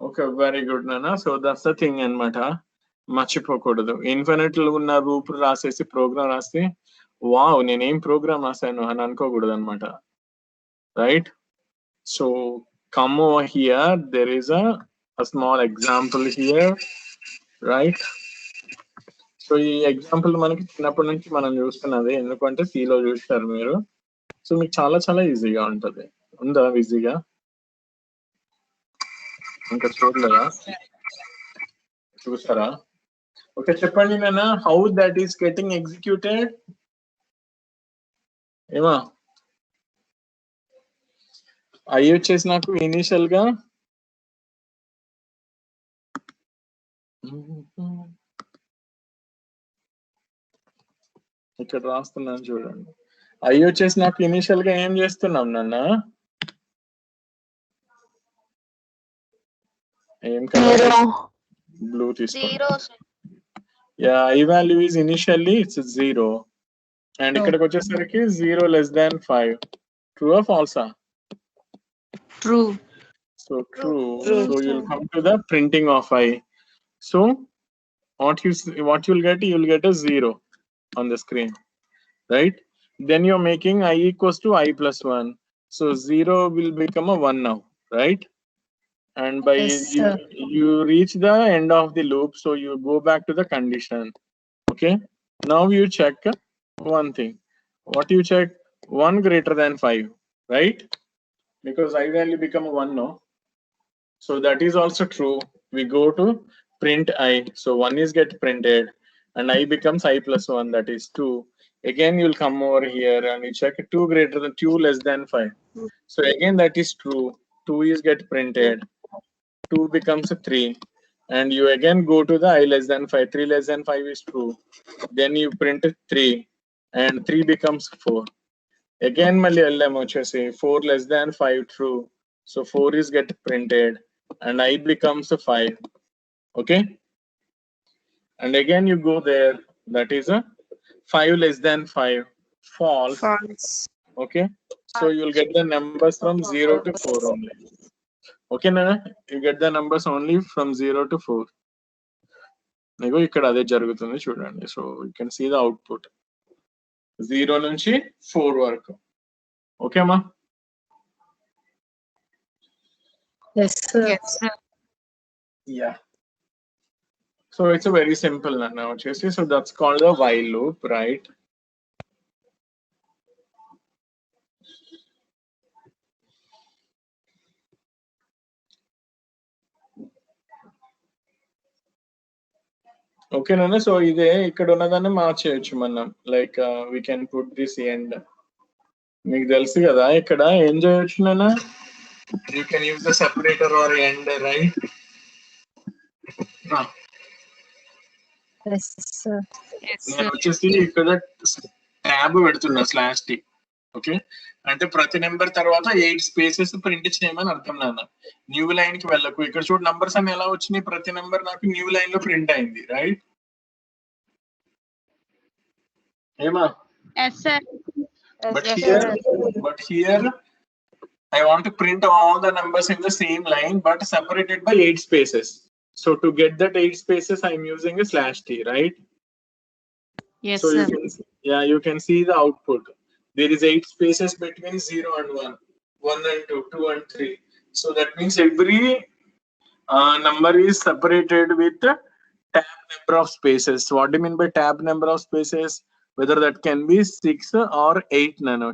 Okay, very good నాన్న. So that's the thing అన్నమాట, మర్చిపోకూడదు. Infinite లో ఉన్న రూప్ రాసేసి programme రాస్తే wow నేనేం programme రాశాను అని అనుకోకూడదు అనమాట, right? So come over here, there is a small example here, right? So ఈ ఎగ్జాంపుల్ మనకి చిన్నప్పటి నుంచి మనం చూస్తున్నది, ఎందుకంటే C లో చూస్తారు మీరు. సో మీకు చాలా చాలా ఈజీగా ఉంటది. ఉందా ఈజీగా? ఇంకా చూడలేదా? చూసారా? ఓకే, చెప్పండి నాన్న, how that is getting executed? ఏమా అయ్యి వచ్చేసి నాకు ఇనీషియల్ గా ఇక్కడ రాస్తున్నాను చూడండి. అయ్యి వచ్చేసి నాకు ఇనీషియల్ గా ఏం చేస్తున్నాం నాన్న? ఏం కలర్? బ్లూ తీసుకోండి. Yeah, i value is initially it's 0 and ఇక్కడికి వచ్చేసరికి 0 less than 5. ట్రూ ఆర్ ఫాల్సా? True. So true. So you'll come to the printing of I. So what you'll get a 0 on the screen, right? Then you're making I equals to I plus 1. So 0 will become a 1 now, right? And by you reach the end of the loop, so you go back to the condition. Okay, now you check one thing. What you check? 1 greater than 5, right? Because I value become 1 now, so that is also true. We go to print I, so 1 is get printed and I becomes I plus 1, that is 2. Again you'll come over here and you check 2 greater than 2 less than 5, so again that is true. 2 is get printed, 2 becomes a 3, and you again go to the I less than 5. 3 less than 5 is true. Then you print 3 and 3 becomes 4. Again mali LM వచ్చేసి 4 less than 5 true, so 4 is get printed and I becomes a 5. Okay, and again you go there, that is a 5 less than 5 false. Okay, so you'll get the numbers from 0 to 4 only. Okay na, you get the numbers only from 0 to 4. Nego ikkada ade jarugutundi chudandi. So you can see the output 0 nunchi 4 varaku. Okay ma? Yes, sir. Yes, sir. Yeah. So it's a very simple now, Chelsea. So that's called a while loop, right? Okay, Nana. So ide ikkada unnadani marcheyochu manam. Like we can put this end. Meeku telusu kada ikkada em cheyochu Nana? You can use the separator or end, right? Yes, sir. Yes, sir. నేను వచ్చేసి ఇక్కడ tab పెడుతున్నా /t. Okay, అంటే ప్రతి number తర్వాత 8 spaces print చేయమని అర్థం నాన్న. న్యూ లైన్ కి వెళ్ళకు. ఇక్కడ చూడు నంబర్స్ అన్ని ఎలా వచ్చినాయి, ప్రతి నెంబర్ నాకు న్యూ లైన్ లో ప్రింట్ అయింది, రైట్? ఏమా? Yes, sir. But here I want to print all the numbers in the same line but separated by 8 spaces. So to get that 8 spaces I'm using a /t, right? Yes, So sir. you can see the output. There is 8 spaces between 0 and 1, 1 and 2, 2 and 3. So that means every number is separated with tab number of spaces. So what do you mean by tab number of spaces? Whether that can be 6 or 8 nano.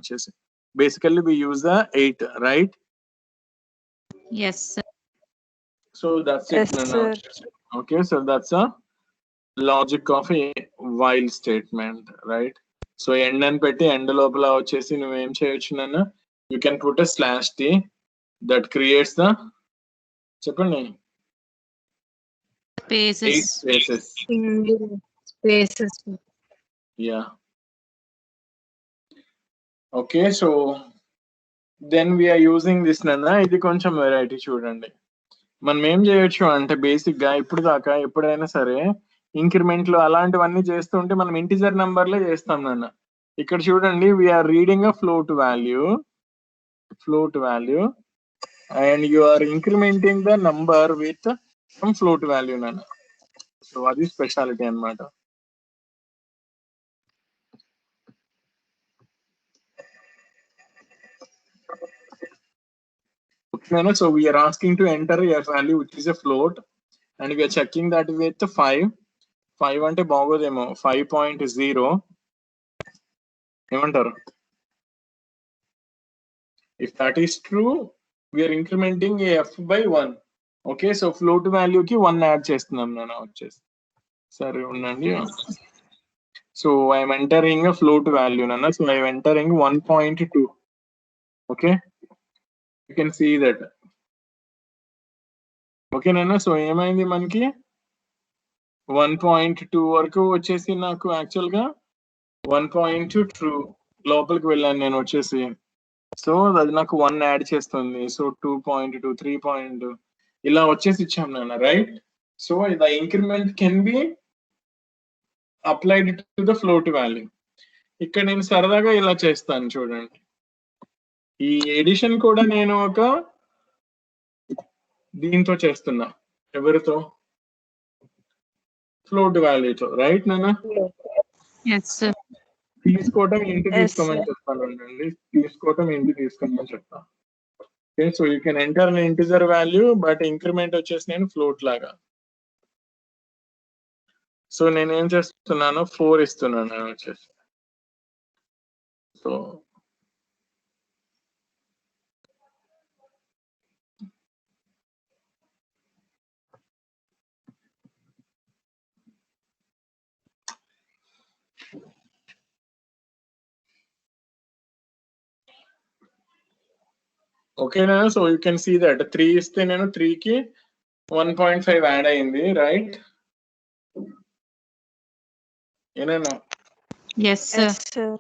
Basically we use the 8, right? Yes, sir. So that's Yes, it nano. sir. Okay, so that's a logic of a while statement, right? So end and petti end lopala vachesi nu em cheyochu nana, you can put a /t that creates the cheppandi Spaces. 8 spaces. Single spaces. Yeah. Okay, so then we are using this nana. ఇది కొంచెం variety చూడండి. మనం ఏం చేయొచ్చు అంటే basic గా ఇప్పుడు దాకా ఎప్పుడైనా సరే ఇంక్రిమెంట్లు అలాంటివన్నీ చేస్తుంటే మనం ఇంటిజర్ నంబర్లే చేస్తాం నాన్న. ఇక్కడ చూడండి we are reading a float value and you are incrementing the number with some float value nana. So అది స్పెషాలిటీ అన్నమాట. Okay, so we are asking to enter a value which is a float and we are checking that with 5 అంటే బాగోదేమో 5.0 ఏమంటారు? If that is true, we are incrementing a f by 1. Okay, so float value కి 1 add చేస్తున్నాం నేను వచ్చేసి. సరే ఉండండి. So I am entering a float value nana, so I am entering 1.2. Okay, you can see that. Okay nana, so ఏమైంది మనకి 1.2 వరకు వచ్చేసి నాకు యాక్చువల్ గా 1.2 ట్రూ లోపలికి వెళ్ళాను నేను వచ్చేసి. సో అది నాకు 1 యాడ్ చేస్తుంది. సో 2.2 3. ఇలా వచ్చేసి ఇచ్చాం నాన్న, right? So the increment can be applied to the float value. ఇక్కడ నేను సరదాగా ఇలా చేస్తాను చూడండి. ఈ ఎడిషన్ కూడా నేను ఒక దీంతో చేస్తున్నా. ఎవరితో? ఫ్లోట్ వాల్యూతో, రైట్ నాన్న? Yes, sir. తీసుకోవటం ఇంటి Yes, తీసుకోమని sir. చెప్తానండి. తీసుకోవటం ఇంటి తీసుకోమని చెప్తాను. Okay, so you can enter an integer value but increment వచ్చేసి నేను ఫ్లోట్ లాగా. సో నేను ఏం చేస్తున్నాను, 4 ఇస్తున్నాను నేను వచ్చేసి. సో ఓకేనా? So you can see that 3 ఇస్తే నేను 3కి 1.5 యాడ్ అయింది, రైట్? ఏనేనా? Yes, sir. Yes, sir.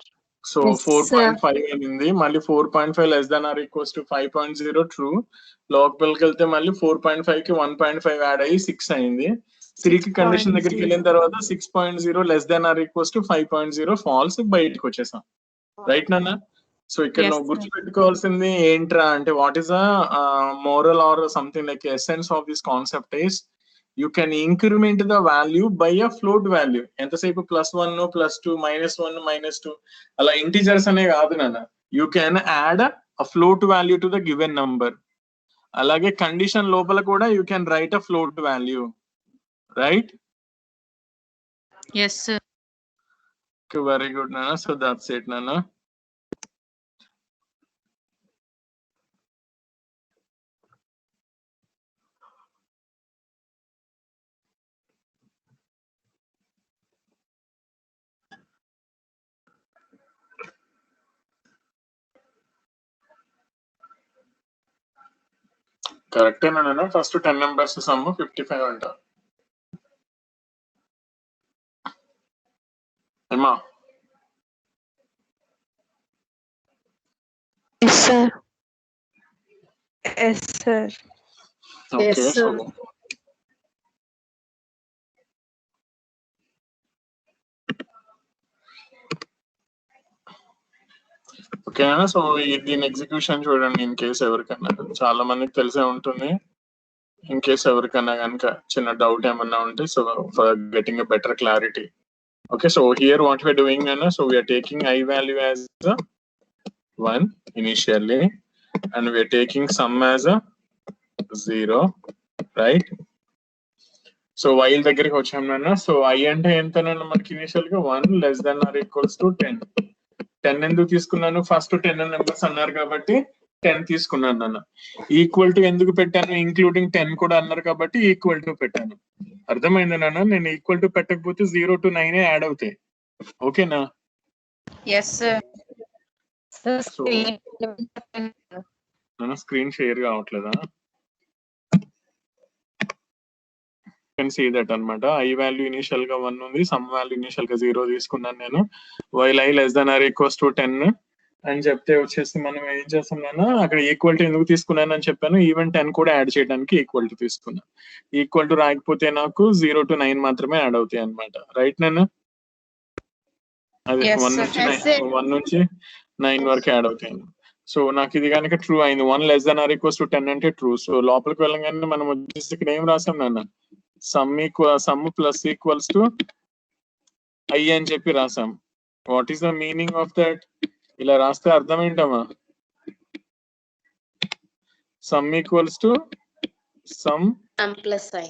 So Yes, 4.5 అయింది. మళ్ళీ 4.5 less than or equals to 5.0 true. లోపలికి వెళ్తే మళ్ళీ 4.5 కి 1.5 యాడ్ అయ్యి 6 అయింది. 3కి కండిషన్ దగ్గరికి వెళ్ళిన తర్వాత 6.0 less than or equals to 5.0 false, బయటకు వచ్చేసాం, రైట్ నాన్న? సో ఇక్కడ Yes, నువ్వు sir. గుర్తుపెట్టుకోవాల్సింది ఏంట్రా అంటే, what is the moral or something like essence of this concept is you can increment the value by a float value. ఎంతసేపు +1 +2 -1 -2 అలా ఇంటిజర్స్ అనే కాదు నాన్న. You can add a float value to the given number. అలాగే condition లోపల కూడా you can write a float value, right? Yes, sir. Very good నాన్న. So that's it నాన్న. కరెక్టేనా నాన్న? ఫస్ట్ 10 నెంబర్స్ సమ్ 55 అంట. ఏమా? Yes, sir. Yes, sir. Okay, Yes, so sir. ఓకేనా? సో దీని ఎగ్జిక్యూషన్ చూడండి. ఇన్ కేస్ ఎవరికన్నా, చాలా మందికి తెలిసే ఉంటుంది, ఇన్ కేస్ ఎవరికన్నా కనుక చిన్న డౌట్ ఏమన్నా ఉంటే, so for getting a better clarity. Okay, so here what we're doing అన్న, so we're taking i value as 1 initially and we're taking sum as a 0, right? So while దగ్గరికి వచ్చాం నాన్న. So I అంటే ఎంతనన్నా మనకి initial గా 1 less than or equals to 10. 10 ఎందుకు తీసుకున్నాను? First 10 numbers అన్నారు కాబట్టి 10 తీసుకున్నాను నాన్న. ఈక్వల్ టు ఎందుకు పెట్టాను? ఇంక్లూడింగ్ 10 కూడా అన్నారు కాబట్టి ఈక్వల్ టు పెట్టాను. అర్థమైంది నాన్న? నేను ఈక్వల్ టు పెట్టకపోతే 0 to 9 యాడ్ అవుతాయి. ఓకేనా? Yes, sir. సో నాన్న స్క్రీన్ షేర్ కావట్లేదా? కెన్ సీ దట్ అన్నమాట. ఐ వాల్యూ ఇనిషియల్ గా 1 ఉంది, సమ్ వాల్యూ ఇనిషియల్ గా 0 తీసుకున్నాను నేను. While I less than or equals to 10 అని చెప్తే వచ్చేసి మనం ఏం చేస్తాం నాన్న, అక్కడ ఈక్వల్ టు ఎందుకు తీసుకున్నాను అని చెప్పాను. ఈవెన్ 10 కూడా యాడ్ చేయడానికి ఈక్వల్ టు తీసుకున్నాను. ఈక్వల్ టు రాకపోతే నాకు 0 to 9 మాత్రమే యాడ్ అవుతాయి అనమాట, రైట్ నాన్న? అదే Yes, 1 sir. నుంచి Yes, sir. 1 నుంచి 9 వరకు యాడ్ అవుతాయి. సో నాకు ఇది కనుక ట్రూ అయింది 1 less than or equals to 10 అంటే ట్రూ. సో లోపలికి వెళ్ళగానే మనం వచ్చేసి ఇక్కడ ఏం రాసాం నాన్న, sum plus equals to I అని చెప్పి రాసాం. What is the meaning of that? ఇలా రాస్తే అర్థం ఏంటమ్మా? Some equals to some plus I.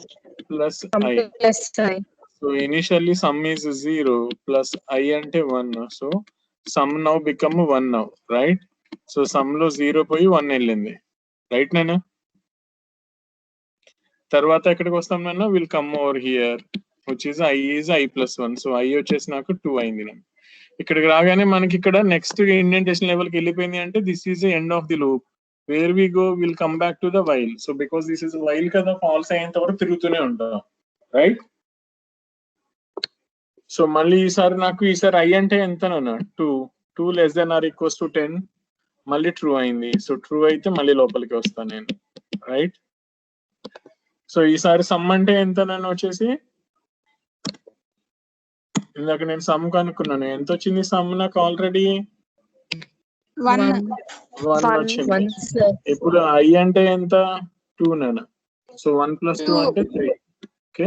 Plus I. Plus I. So initially sum is 0 plus I ante 1. So sum now become 1 now, right? So sum lo 0 పోయి 1 వెళ్ళింది, right నాన్న? తర్వాత ఎక్కడికి వస్తాం నాన్న? Will come over here which is I is I plus 1. So I వచ్చేసి నాకు 2 అయింది నాన్న. ఇక్కడికి రాగానే మనకి ఇక్కడ నెక్స్ట్ ఇండెంటేషన్ లెవెల్కి వెళ్ళిపోయింది అంటే this is the end of the loop. Where we go will come back to the while. So because this is while కదా, ఫాల్స్ అయ్యేంత వరకు తిరుగుతూనే ఉంటాం, రైట్? సో మళ్ళీ ఈసారి ఐ అంటే ఎంత నాన్న? 2 less than or equals to 10. మళ్ళీ ట్రూ అయింది. సో ట్రూ అయితే మళ్ళీ లోపలికి వస్తాను నేను, రైట్? సో ఈసారి సమ్ అంటే ఎంత నన్ను వచ్చేసి, ఇందాక నేను సమ్ కనుక్కున్నాను, ఎంత వచ్చింది సమ్ నాకు ఆల్రెడీ 1. 1 వచ్చింది. 1 sir. ఇప్పుడు ఐ అంటే ఎంత? 2 నాన్న. సో 1 plus 2 అంటే 3. ఓకే,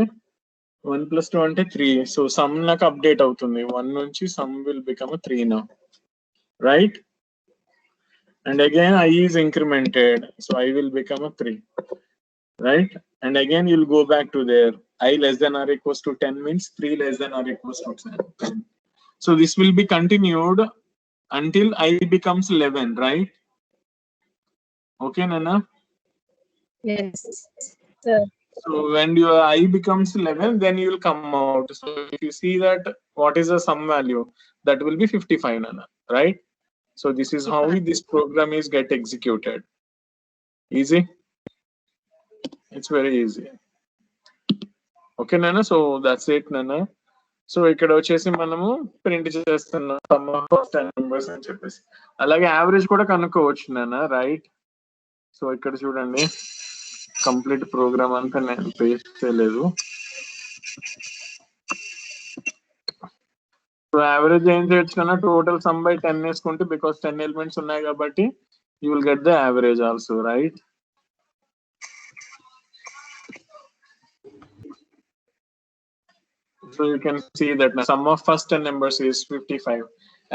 1 plus 2 అంటే 3. సో సమ్ నాకు అప్డేట్ అవుతుంది, 1 నుంచి some will become 3 now, right? And again I is incremented, so I will become a 3, right? And again you'll go back to there. I less than or equals to 10 means 3 less than or equals to 10. So this will be continued until I becomes 11, right? Okay Nana? Yes sir. So when your I becomes 11, then you will come out. So if you see that what is the sum value, that will be 55 Nana, right? So this is how this program is get executed. Easy? It's very easy. Okay Nana, so that's it Nana. So ఇక్కడ వచ్చేసి మనము print చేస్తున్నాం some of 10 numbers అని చెప్పేసి. అలాగే average కూడా కనుక్కోవచ్చు నాన్న, రైట్? సో ఇక్కడ చూడండి, కంప్లీట్ ప్రోగ్రామ్ అంతా నేను పేస్ట్ చేయలేదు. సో యావరేజ్ ఏం చేయొచ్చు కన్నా, టోటల్ సమ్ బై 10 వేసుకుంటే, బికాస్ 10 ఎలిమెంట్స్ ఉన్నాయి కాబట్టి you will get the average also, right? So you can see that the sum of first 10 numbers is 55.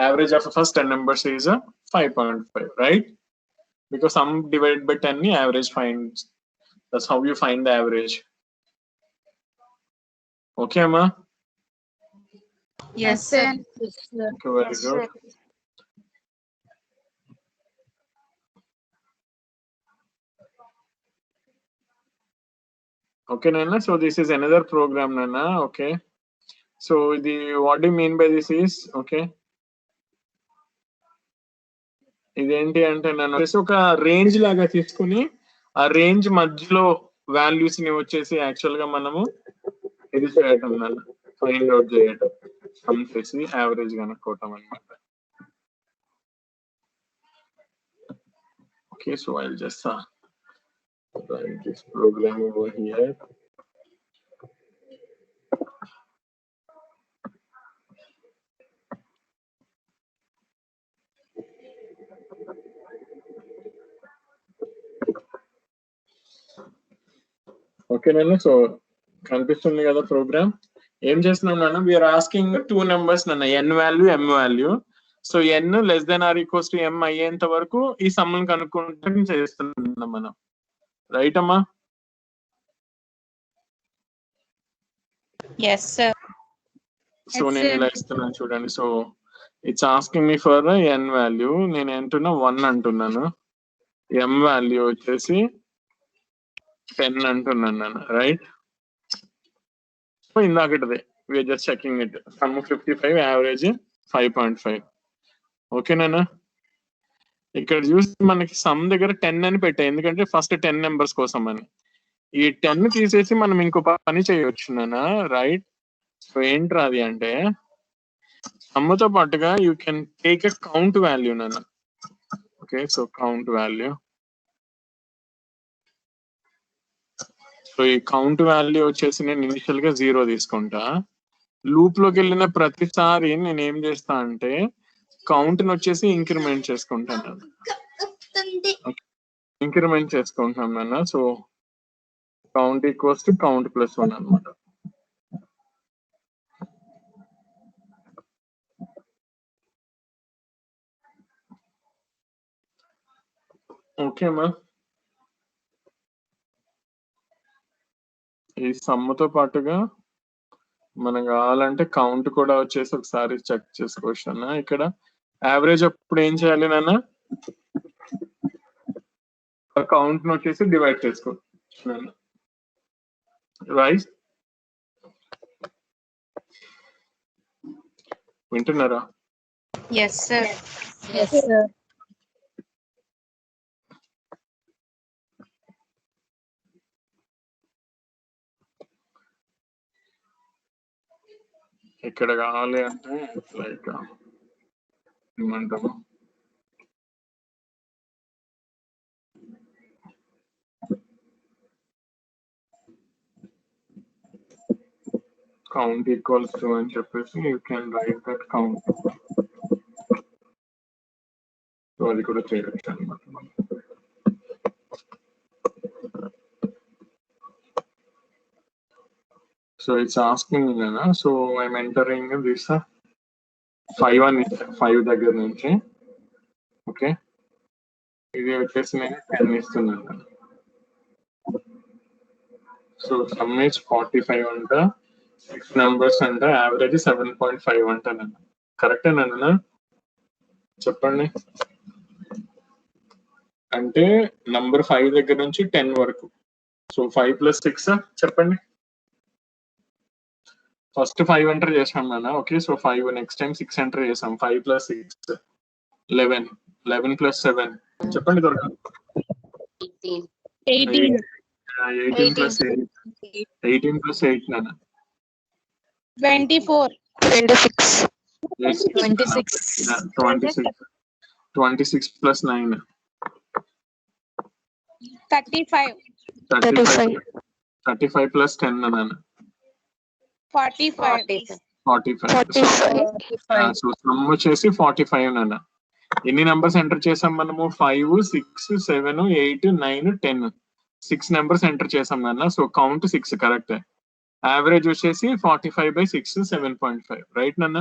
Average of first 10 numbers is 5.5, right? Because sum divided by 10, the average finds. That's how you find the average. Okay, Amma? Yes, sir. Yes sir. Okay, very good. Okay, Nana. So this is another program, Nana. Okay. So what do you mean by this is, okay, ఇదేంటి అంటే నేను ఒక range లాగా తీసుకుని ఆ range మధ్యలో values ని వచ్చేసి యాక్చువల్ గా మనము ఇది చేయటం, ఫైండ్ అవుట్ చేయటం, సమ్ చేసి యావరేజ్ కనుక్కోవటం అన్నమాట. Okay, so I will just write this program over here. Okay నాన్న, సో కనిపిస్తుంది కదా ప్రోగ్రామ్. ఏం చేస్తున్నాం నాన్న, వీఆర్ ఆస్కింగ్ 2 నెంబర్స్ నాన్న, n value m value. So n less than or equals to m అయ్యేంత వరకు ఈ సమ్మును కనుక్కుంటే చేస్తున్నాం మనం, రైట్ అమ్మా? Yes, sir. సో నేను ఇలా ఇస్తున్నాను చూడండి. So it's asking me for n value, నేను ఏంటున్నా 1 అంటున్నాను, ఎం వాల్యూ వచ్చేసి 10 అంటున్నాను నాన్న, రైట్? సో ఇందాకటిదే we're just checking it, sum 55, average 5.5. ఓకేనా? ఇక్కడ చూసి మనకి సమ్ దగ్గర 10 అని పెట్టాయి, ఎందుకంటే ఫస్ట్ 10 నెంబర్స్ కోసం అని. ఈ 10 తీసేసి మనం ఇంకో పని చేయవచ్చు నాన్న, రైట్? సో ఏంట్రా అది అంటే, సమ్ముతో పాటుగా you can take a count value నాన్న. Okay, so count value. So ఈ కౌంట్ వాల్యూ వచ్చేసి నేను ఇనిషియల్ గా 0 తీసుకుంటా. లూప్ లోకి వెళ్ళిన ప్రతిసారి నేను ఏం చేస్తా అంటే కౌంట్ ని వచ్చేసి ఇంక్రిమెంట్ చేసుకుంటాను. ఇంక్రిమెంట్ చేసుకుంటున్నాం నాన్న. So count equals to count plus 1 అనమాట. ఓకే అమ్మా. ఈ సమ్ముతో పాటుగా మనకు కావాలంటే కౌంట్ కూడా వచ్చేసి ఒకసారి చెక్ చేసుకోవచ్చు అన్న. ఇక్కడ యావరేజ్ అప్పుడు ఏం చేయాలి నాన్న? కౌంట్ వచ్చేసి డివైడ్ చేసుకోవచ్చు నాన్న. రైట్? వింటున్నారా? Yes, sir. Yes, sir. ఇక్కడ కావాలి అంటే లైక్ ఏమంటాము, కౌంట్ ఈక్వల్స్ టు అని చెప్పేసి you can write that count. So అది కూడా చేయొచ్చు అనమాట. సో ఇట్స్ ఆస్కింగ్ కదా. సో ఐఎమ్ ఎంటరింగ్ దిస్ 5 అని 5 దగ్గర నుంచి. ఓకే, ఇది వచ్చేసి నేను 10 ఇస్తున్నాను. సో సమ్ ఈజ్ 45 అంట, 6 numbers అంట, యావరేజ్ 7.5 అంటానన్న. కరెక్టేనా? చెప్పండి. అంటే నంబర్ 5 దగ్గర నుంచి 10 వరకు. సో 5 + 6 చెప్పండి. ఫస్ట్ 5 ఎంటర్ చేసాం నాన్న. Okay, so 5 next time 6 enter చేసాం. 5 + 6 11, 11 + 7 చెప్పండి త్వరగా. 18. 18 + 8 18 + 8 నాన్న. 24. 26. 26 26 + 9 35. 35 35 + 10 నాన్న. 45. 45. సో సమ్ వచ్చేసి 45 నాన్న. ఎన్ని నెంబర్స్ ఎంటర్ చేసాం మనము? 5, 6, 7, 8, 9, 10 6 నెంబర్స్ ఎంటర్ చేసాం నాన్న. So count 6 correct. యావరేజ్ వచ్చేసి 45/6 7.5. రైట్ నాన్న?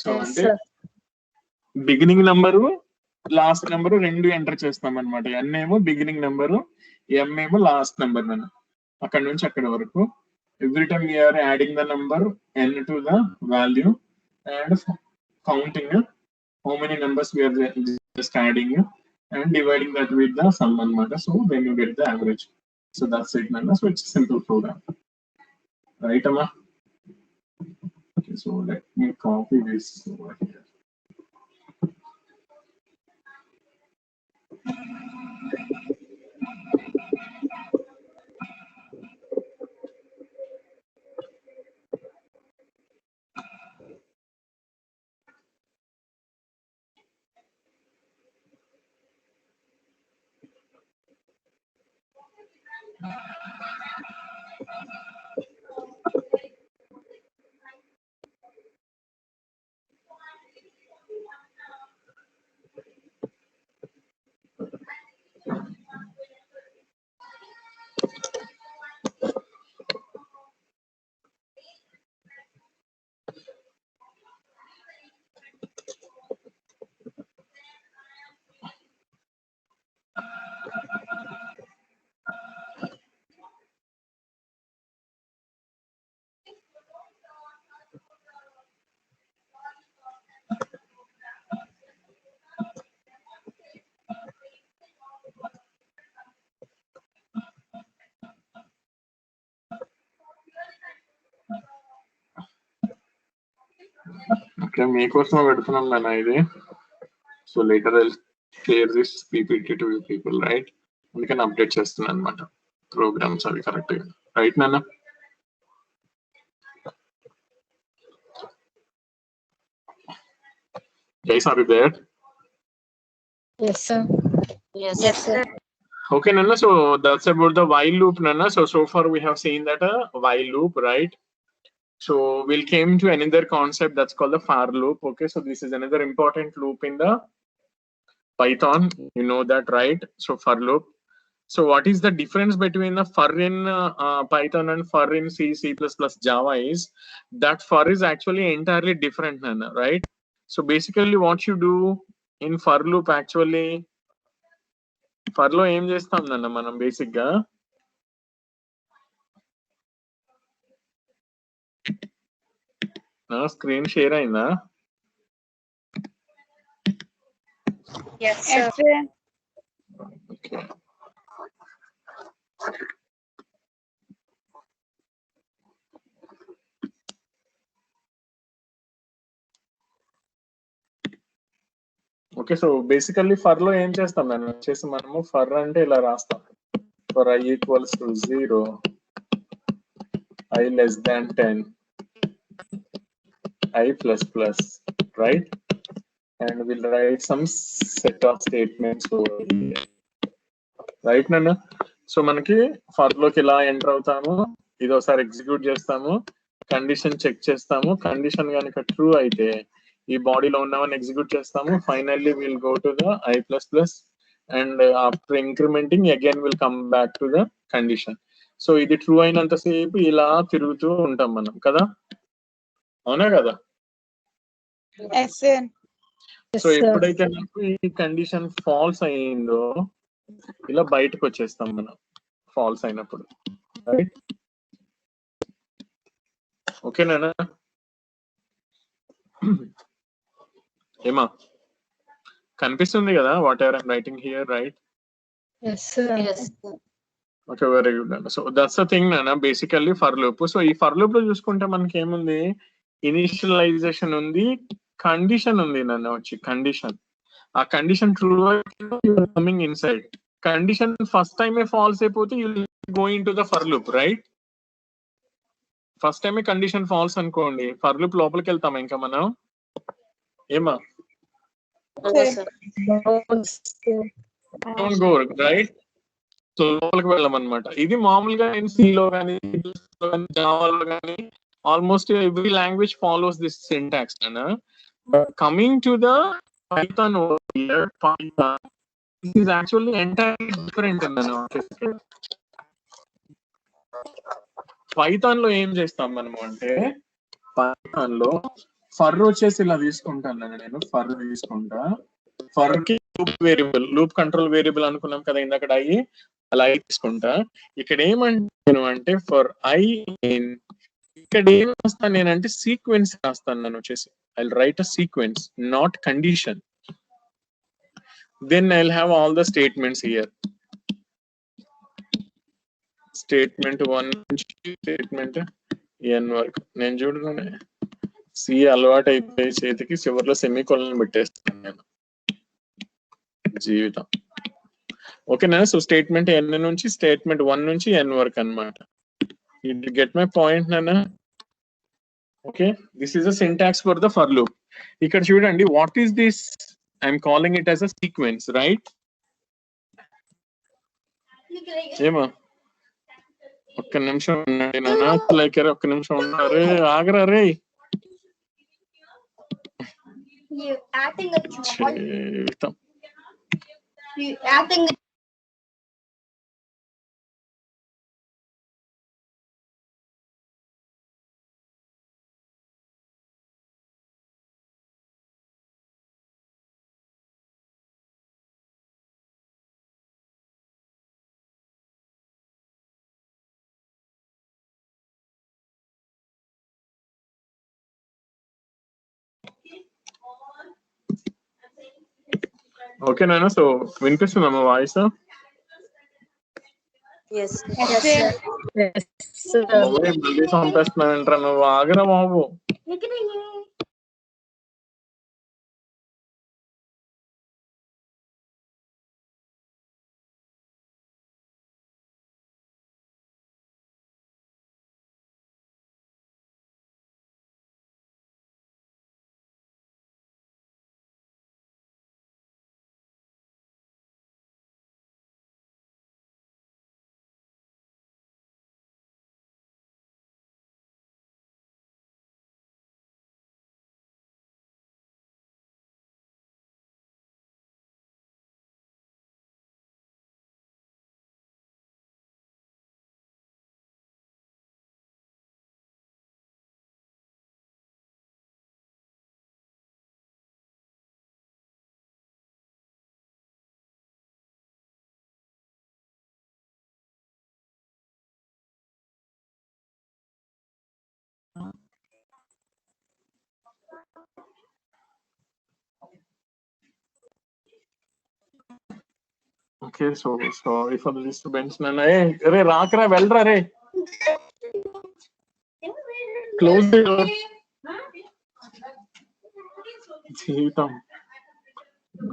సో అంటే బిగినింగ్ నంబరు లాస్ట్ నెంబరు రెండు ఎంటర్ చేస్తాం అనమాట. ఎన్ ఏమో బిగినింగ్ నెంబరు, ఎం ఏమో లాస్ట్ నెంబర్ నాన్న. అక్కడ నుంచి అక్కడ వరకు every time we are adding the number n to the value and counting how many numbers we are just adding and dividing that with the sum anamata. So then you get the average. So that's it nana. So it's a simple program, right amma? Okay, so let me copy this over here. Okay, మీకోసం పెడుతున్నాం నాన్న ఇది. So later I clear this PPT to you people, right? అందుకని update చేస్తున్నాను అనమాట programmes అవి correct గా. Right నాన్న? Guys, are you there? Yes, sir. Yes, sir. Okay nana, so that's about the while loop nana. So far we have seen that a while loop, right? So we'll came to another concept that's called the for loop. Okay, so this is another important loop in the Python. You know that, right? So for loop. So what is the difference between the for in Python and for in C, C++, Java is that for is actually entirely different, Nana, right? So basically what you do in for loop actually, for లో ఏం చేస్తాం నాన్న మనం basic గా నా screen share అయిందా? Yes, sir. Yes, sir. Okay. Okay, so basically for లో ఏం చేస్తాం నేను వచ్చేసి మనము ఫర్ అంటే ఇలా రాస్తాం, for I equals to 0, I less than 10, I plus plus, right? And we'll write some set of statements over here, right nana? So మనకి ఫర్ లోకి ఇలా ఎంటర్ అవుతాము, ఇది ఒకసారి ఎగ్జిక్యూట్ చేస్తాము, కండిషన్ చెక్ చేస్తాము, కండిషన్ కనుక ట్రూ అయితే ఈ బాడీలో ఉన్నవన్నీ ఎగ్జిక్యూట్ చేస్తాము, finally will go to the I plus plus and after incrementing again will come back to the condition. So ఇది ట్రూ అయినంతసేపు ఇలా తిరుగుతూ ఉంటాం మనం కదా, అవునా కదా? Yes, sir. సో ఎప్పుడైతే నాకు ఈ కండిషన్ ఫాల్స్ అయ్యిందో ఇలా బయటకు వచ్చేస్తాం మనం ఫాల్స్ అయినప్పుడు, రైట్? ఓకేనా? ఏమా కనిపిస్తుంది కదా what ever I'm writing here, right? Yes, sir. Yes. Okay, very good అన్న. సో దట్స్ ద థింగ్ నాన్న, బేసికల్లీ ఫర్ లూప్. సో ఈ ఫర్ లూప్ లో చూసుకుంటే మనకి ఏముంది, ఇనిషియలైజేషన్ ఉంది, కండిషన్ ఉంది నాన్న, వచ్చి కండిషన్. ఆ condition true coming inside, condition first టైమే ఫాల్స్ అయిపోతే you going to the for loop, right? First టైమే కండిషన్ ఫాల్స్ అనుకోండి, ఫర్ లూప్ లోపలికి వెళ్తాం ఇంకా మనం, ఏమా? Don't go, right? సో లోపలికి వెళ్ళమన్నమాట. ఇది మామూలుగా సిలో కానీ జావాలో కానీ almost every language follows this syntax అన్న. Coming to the Python over here, Python is actually entirely different అన్నమాట. పైథాన్ లో ఏం చేస్తాం మనము అంటే, పైథాన్ లో ఫర్ వచ్చేసి ఇలా తీసుకుంటాను నేను, ఫర్ తీసుకుంటా, ఫర్ కి loop variable, loop control variable అనుకున్నాం కదా ఇందాక, అయ్యి అలా తీసుకుంటా. ఇక్కడ ఏమంటాను అంటే ఫర్ I in, ఇక్కడ ఏం రాస్తాను నేనంటే సీక్వెన్స్ రాస్తాను నేను వచ్చేసి, I write a sequence not condition. Then I'll have all the statements here. Statement 1 statement n వరకు నేను చూడగానే సి అలవాటు అయిపోయి చేతికి చివరిలో సెమీకోలన్ పెట్టేస్తాను నేను జీవితం. ఓకేనా? సో స్టేట్మెంట్ n నుంచి స్టేట్మెంట్ 1 నుంచి n వరకు అన్నమాట. You get my point నాన్న? Okay, this is a syntax for the for loop. ఇక్కడ చూడండి, what is this? I'm calling it as a sequence, right? ఏమా ఒక్క నిమిషం ఉండండి నాన్న, లైక్ ఒక్క నిమిషం ఉన్నారు, ఆగరా రే జీవితం. ఓకే నాన్న, సో వినిపిస్తుందమ్మా వాయిస్? Yes. మళ్ళీ చంపేస్తున్నానంటారా నువ్వు, ఆగరా బాబు. Okay, so sorry for the disturbance. Nana, hey, rakra, velra, re. Close the door. జీవితం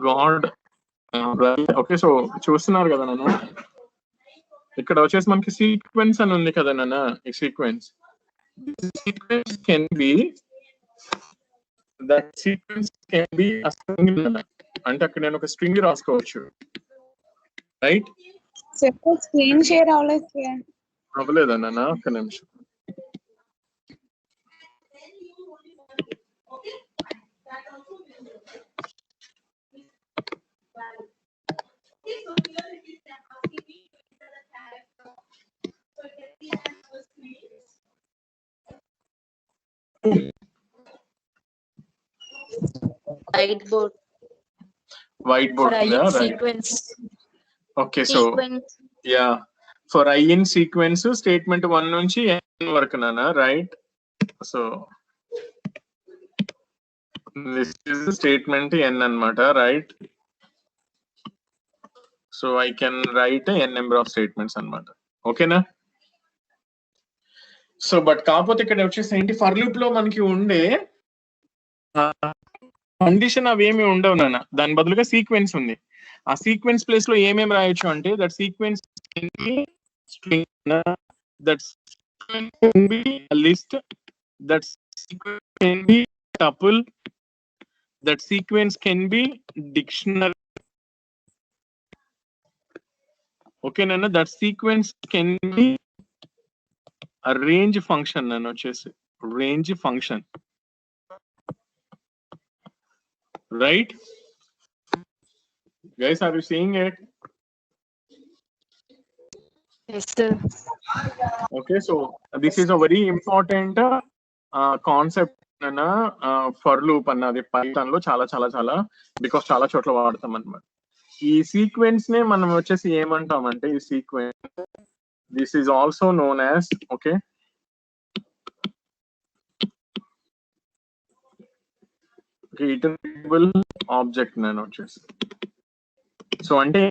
గాడ్. ఓకే, సో చూస్తున్నారు కదా నన్ను, ఇక్కడ వచ్చేసి మనకి సీక్వెన్స్ అని ఉంది కదా నాన్న. ఈ sequence can B that sequence can be a string. అంటే అక్కడ నేను ఒక స్ట్రింగ్ రాసుకోవచ్చు, రైట్? స్క్రీన్ షేర్ అవ్వలేదు సార్. అవ్వలేదా నాన్న? ఒక్క నిమిషం. Whiteboard. Whiteboard, For I yeah, in right. sequence. Okay, so Sequence. yeah, for I in sequence statement 1 నుంచి n వరకు నాన్న, right? So this is statement n అన్నమాట, right? So I can write n number of statements అన్నమాట. ఓకేనా? So but కాకపోతే ఇక్కడ వచ్చేసి ఏంటి, ఫర్ లూప్ లో మనకి ఉండే కండిషన్ అవేమి ఉండవు నాన్న. దాని బదులుగా సీక్వెన్స్ ఉంది. ఆ సీక్వెన్స్ ప్లేస్ లో ఏమేమి రాయొచ్చు అంటే, that sequence can be string, that sequence can be list, that sequence can be tuple, that sequence can be dictionary. Okay నాన్న, that sequence can be range function అని వచ్చేసి range function, right guys? Are you seeing it? Yes, sir. Okay, so this is a very important concept అన్న. For loop అన్నది Python లో చాలా చాలా చాలా, because చాలా చోట్ల వాడతాం అన్నమాట. ఈ సీక్వెన్స్ నే మనం వచ్చేసి ఏమంటామంటే, ఈ sequence this is also known as, okay, iterable object నేను వచ్చేసి. సో అంటే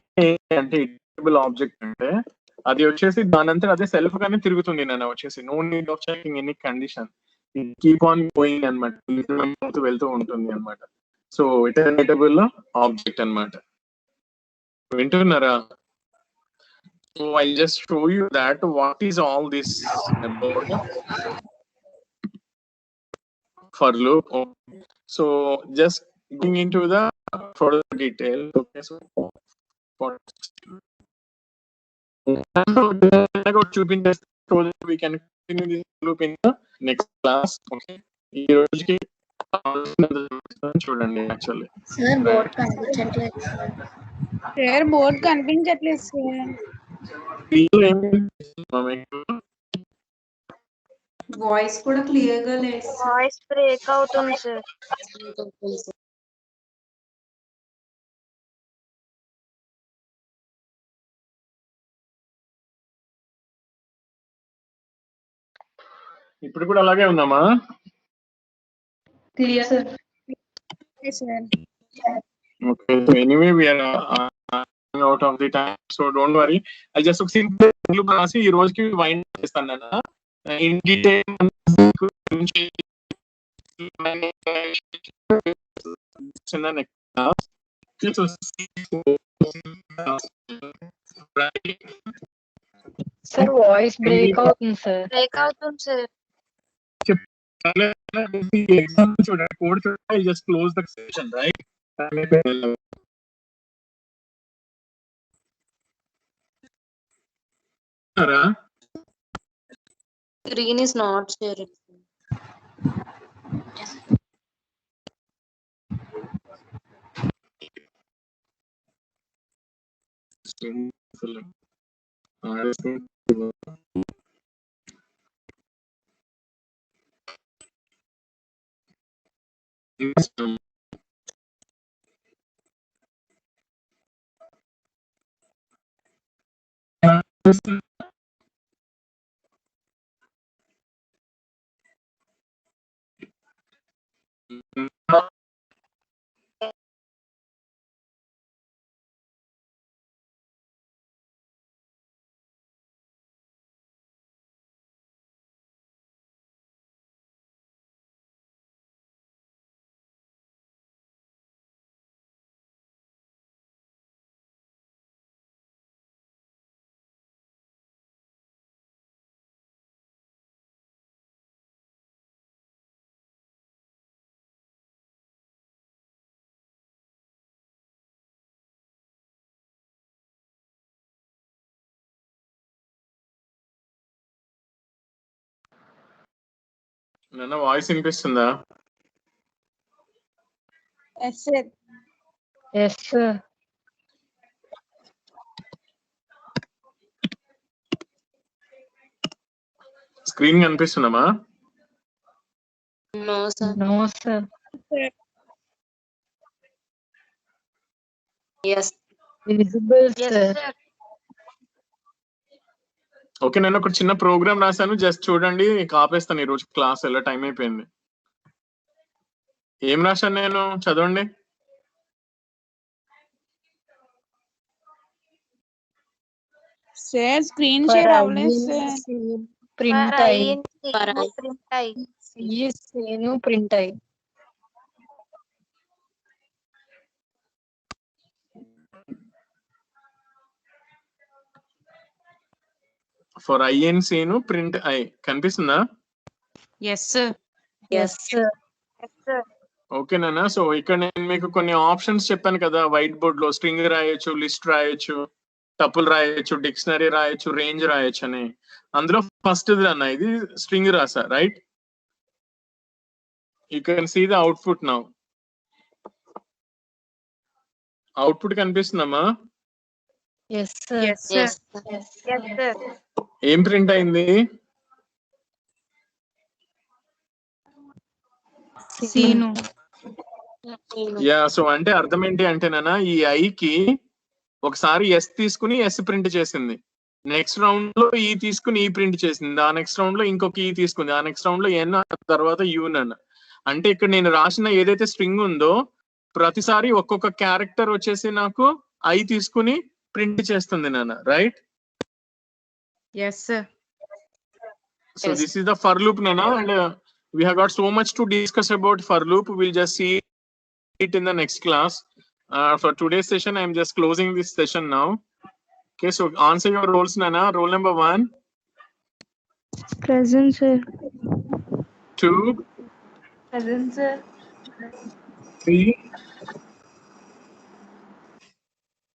ఇటరబుల్ ఆబ్జెక్ట్ అంటే అది వచ్చేసి దానంతా అదే సెల్ఫ్ గానే తిరుగుతుంది నేను వచ్చేసి, no need of checking any condition, keep on going అన్నమాట, వెళ్తూ ఉంటుంది అన్నమాట. సో ఇటరబుల్ ఆబ్జెక్ట్ అన్నమాట. వింటున్నారా? So I just show you that what is all this about for loop. So just going into the further detail. Okay, so we can continue this loop in the next class. Okay, చూడండి actually sir board కనిపించట్లేదు. Sir board కనిపించట్లేదు sir. Voice కూడా clear గా లేదు. Voice break అవుతుంది sir. ఇప్పుడు కూడా అలాగే ఉందామా? Clear sir. Sir Okay, so anyway we are out of the time, so don't worry. I just took simple loop రాసి ఈ రోజుకి వైండ్ చేస్తాను అన్న. In detail in the next class. Sir voice break అవుతుంది సార్. బ్రేక్ అవుతుంది sir. Example చూడండి, code చూడండి. I just close the session, right? Screen is not sharing. నాన్న వాయిస్ వినిపిస్తుందా? Yes sir. Yes sir. Screen కనిపిస్తుందమ్మా? No sir. No sir. Yes visible sir. Okay, నేను ఒక చిన్న ప్రోగ్రామ్ రాశాను, జస్ట్ చూడండి. ఆపేస్తాను, ఈ రోజు క్లాస్ ఎలా టైం అయిపోయింది. ఏం రాశాను నేను, చదవండి. సార్ స్క్రీన్ షేర్ అవ్వలేదు సార్. ప్రింట్ అయ్యి ప్రింట్ అయ్యి ఫర్ ఐఎన్సీ ను ప్రింట్ ఐ కనిపిస్తుందా? Yes, sir. Yes sir. Okay నాన్న. సో ఇక్కడ నేను మీకు కొన్ని ఆప్షన్స్ చెప్పాను కదా, వైట్ బోర్డ్ లో స్ట్రింగ్ రాయొచ్చు, లిస్ట్ రాయొచ్చు, టపుల్ రాయొచ్చు, డిక్షనరీ రాయొచ్చు, రేంజ్ రాయొచ్చు అని. అందులో ఫస్ట్ అన్న ఇది స్ట్రింగ్ రాసా, right? You can see the output now. Output కనిపిస్తుందమ్మా? Yes sir. Yes, sir. ఏం ప్రింట్ అయింది? Sinu. యా, సో అంటే అర్థం ఏంటి అంటే నాన్న, ఈ ఐకి ఒకసారి ఎస్ తీసుకుని ఎస్ ప్రింట్ చేసింది, నెక్స్ట్ రౌండ్ లో ఈ తీసుకుని ఈ ప్రింట్ చేసింది, ఆ నెక్స్ట్ రౌండ్ లో ఇంకొక ఈ తీసుకుంది, ఆ నెక్స్ట్ రౌండ్ లో ఎన్, తర్వాత యూనన్. అంటే ఇక్కడ నేను రాసిన ఏదైతే స్ట్రింగ్ ఉందో ప్రతిసారి ఒక్కొక్క క్యారెక్టర్ వచ్చేసి నాకు ఐ తీసుకుని ప్రింట్ చేస్తుంది నాన్న, right? Yes, sir. So Yes. this is the for loop nana, and we have got so much to discuss about for loop. We'll just see it in the next class. For today's session, I'm just closing this session now. Okay, so answer your roles nana. Roll number 1, Present, sir. 2, Present, sir. 3,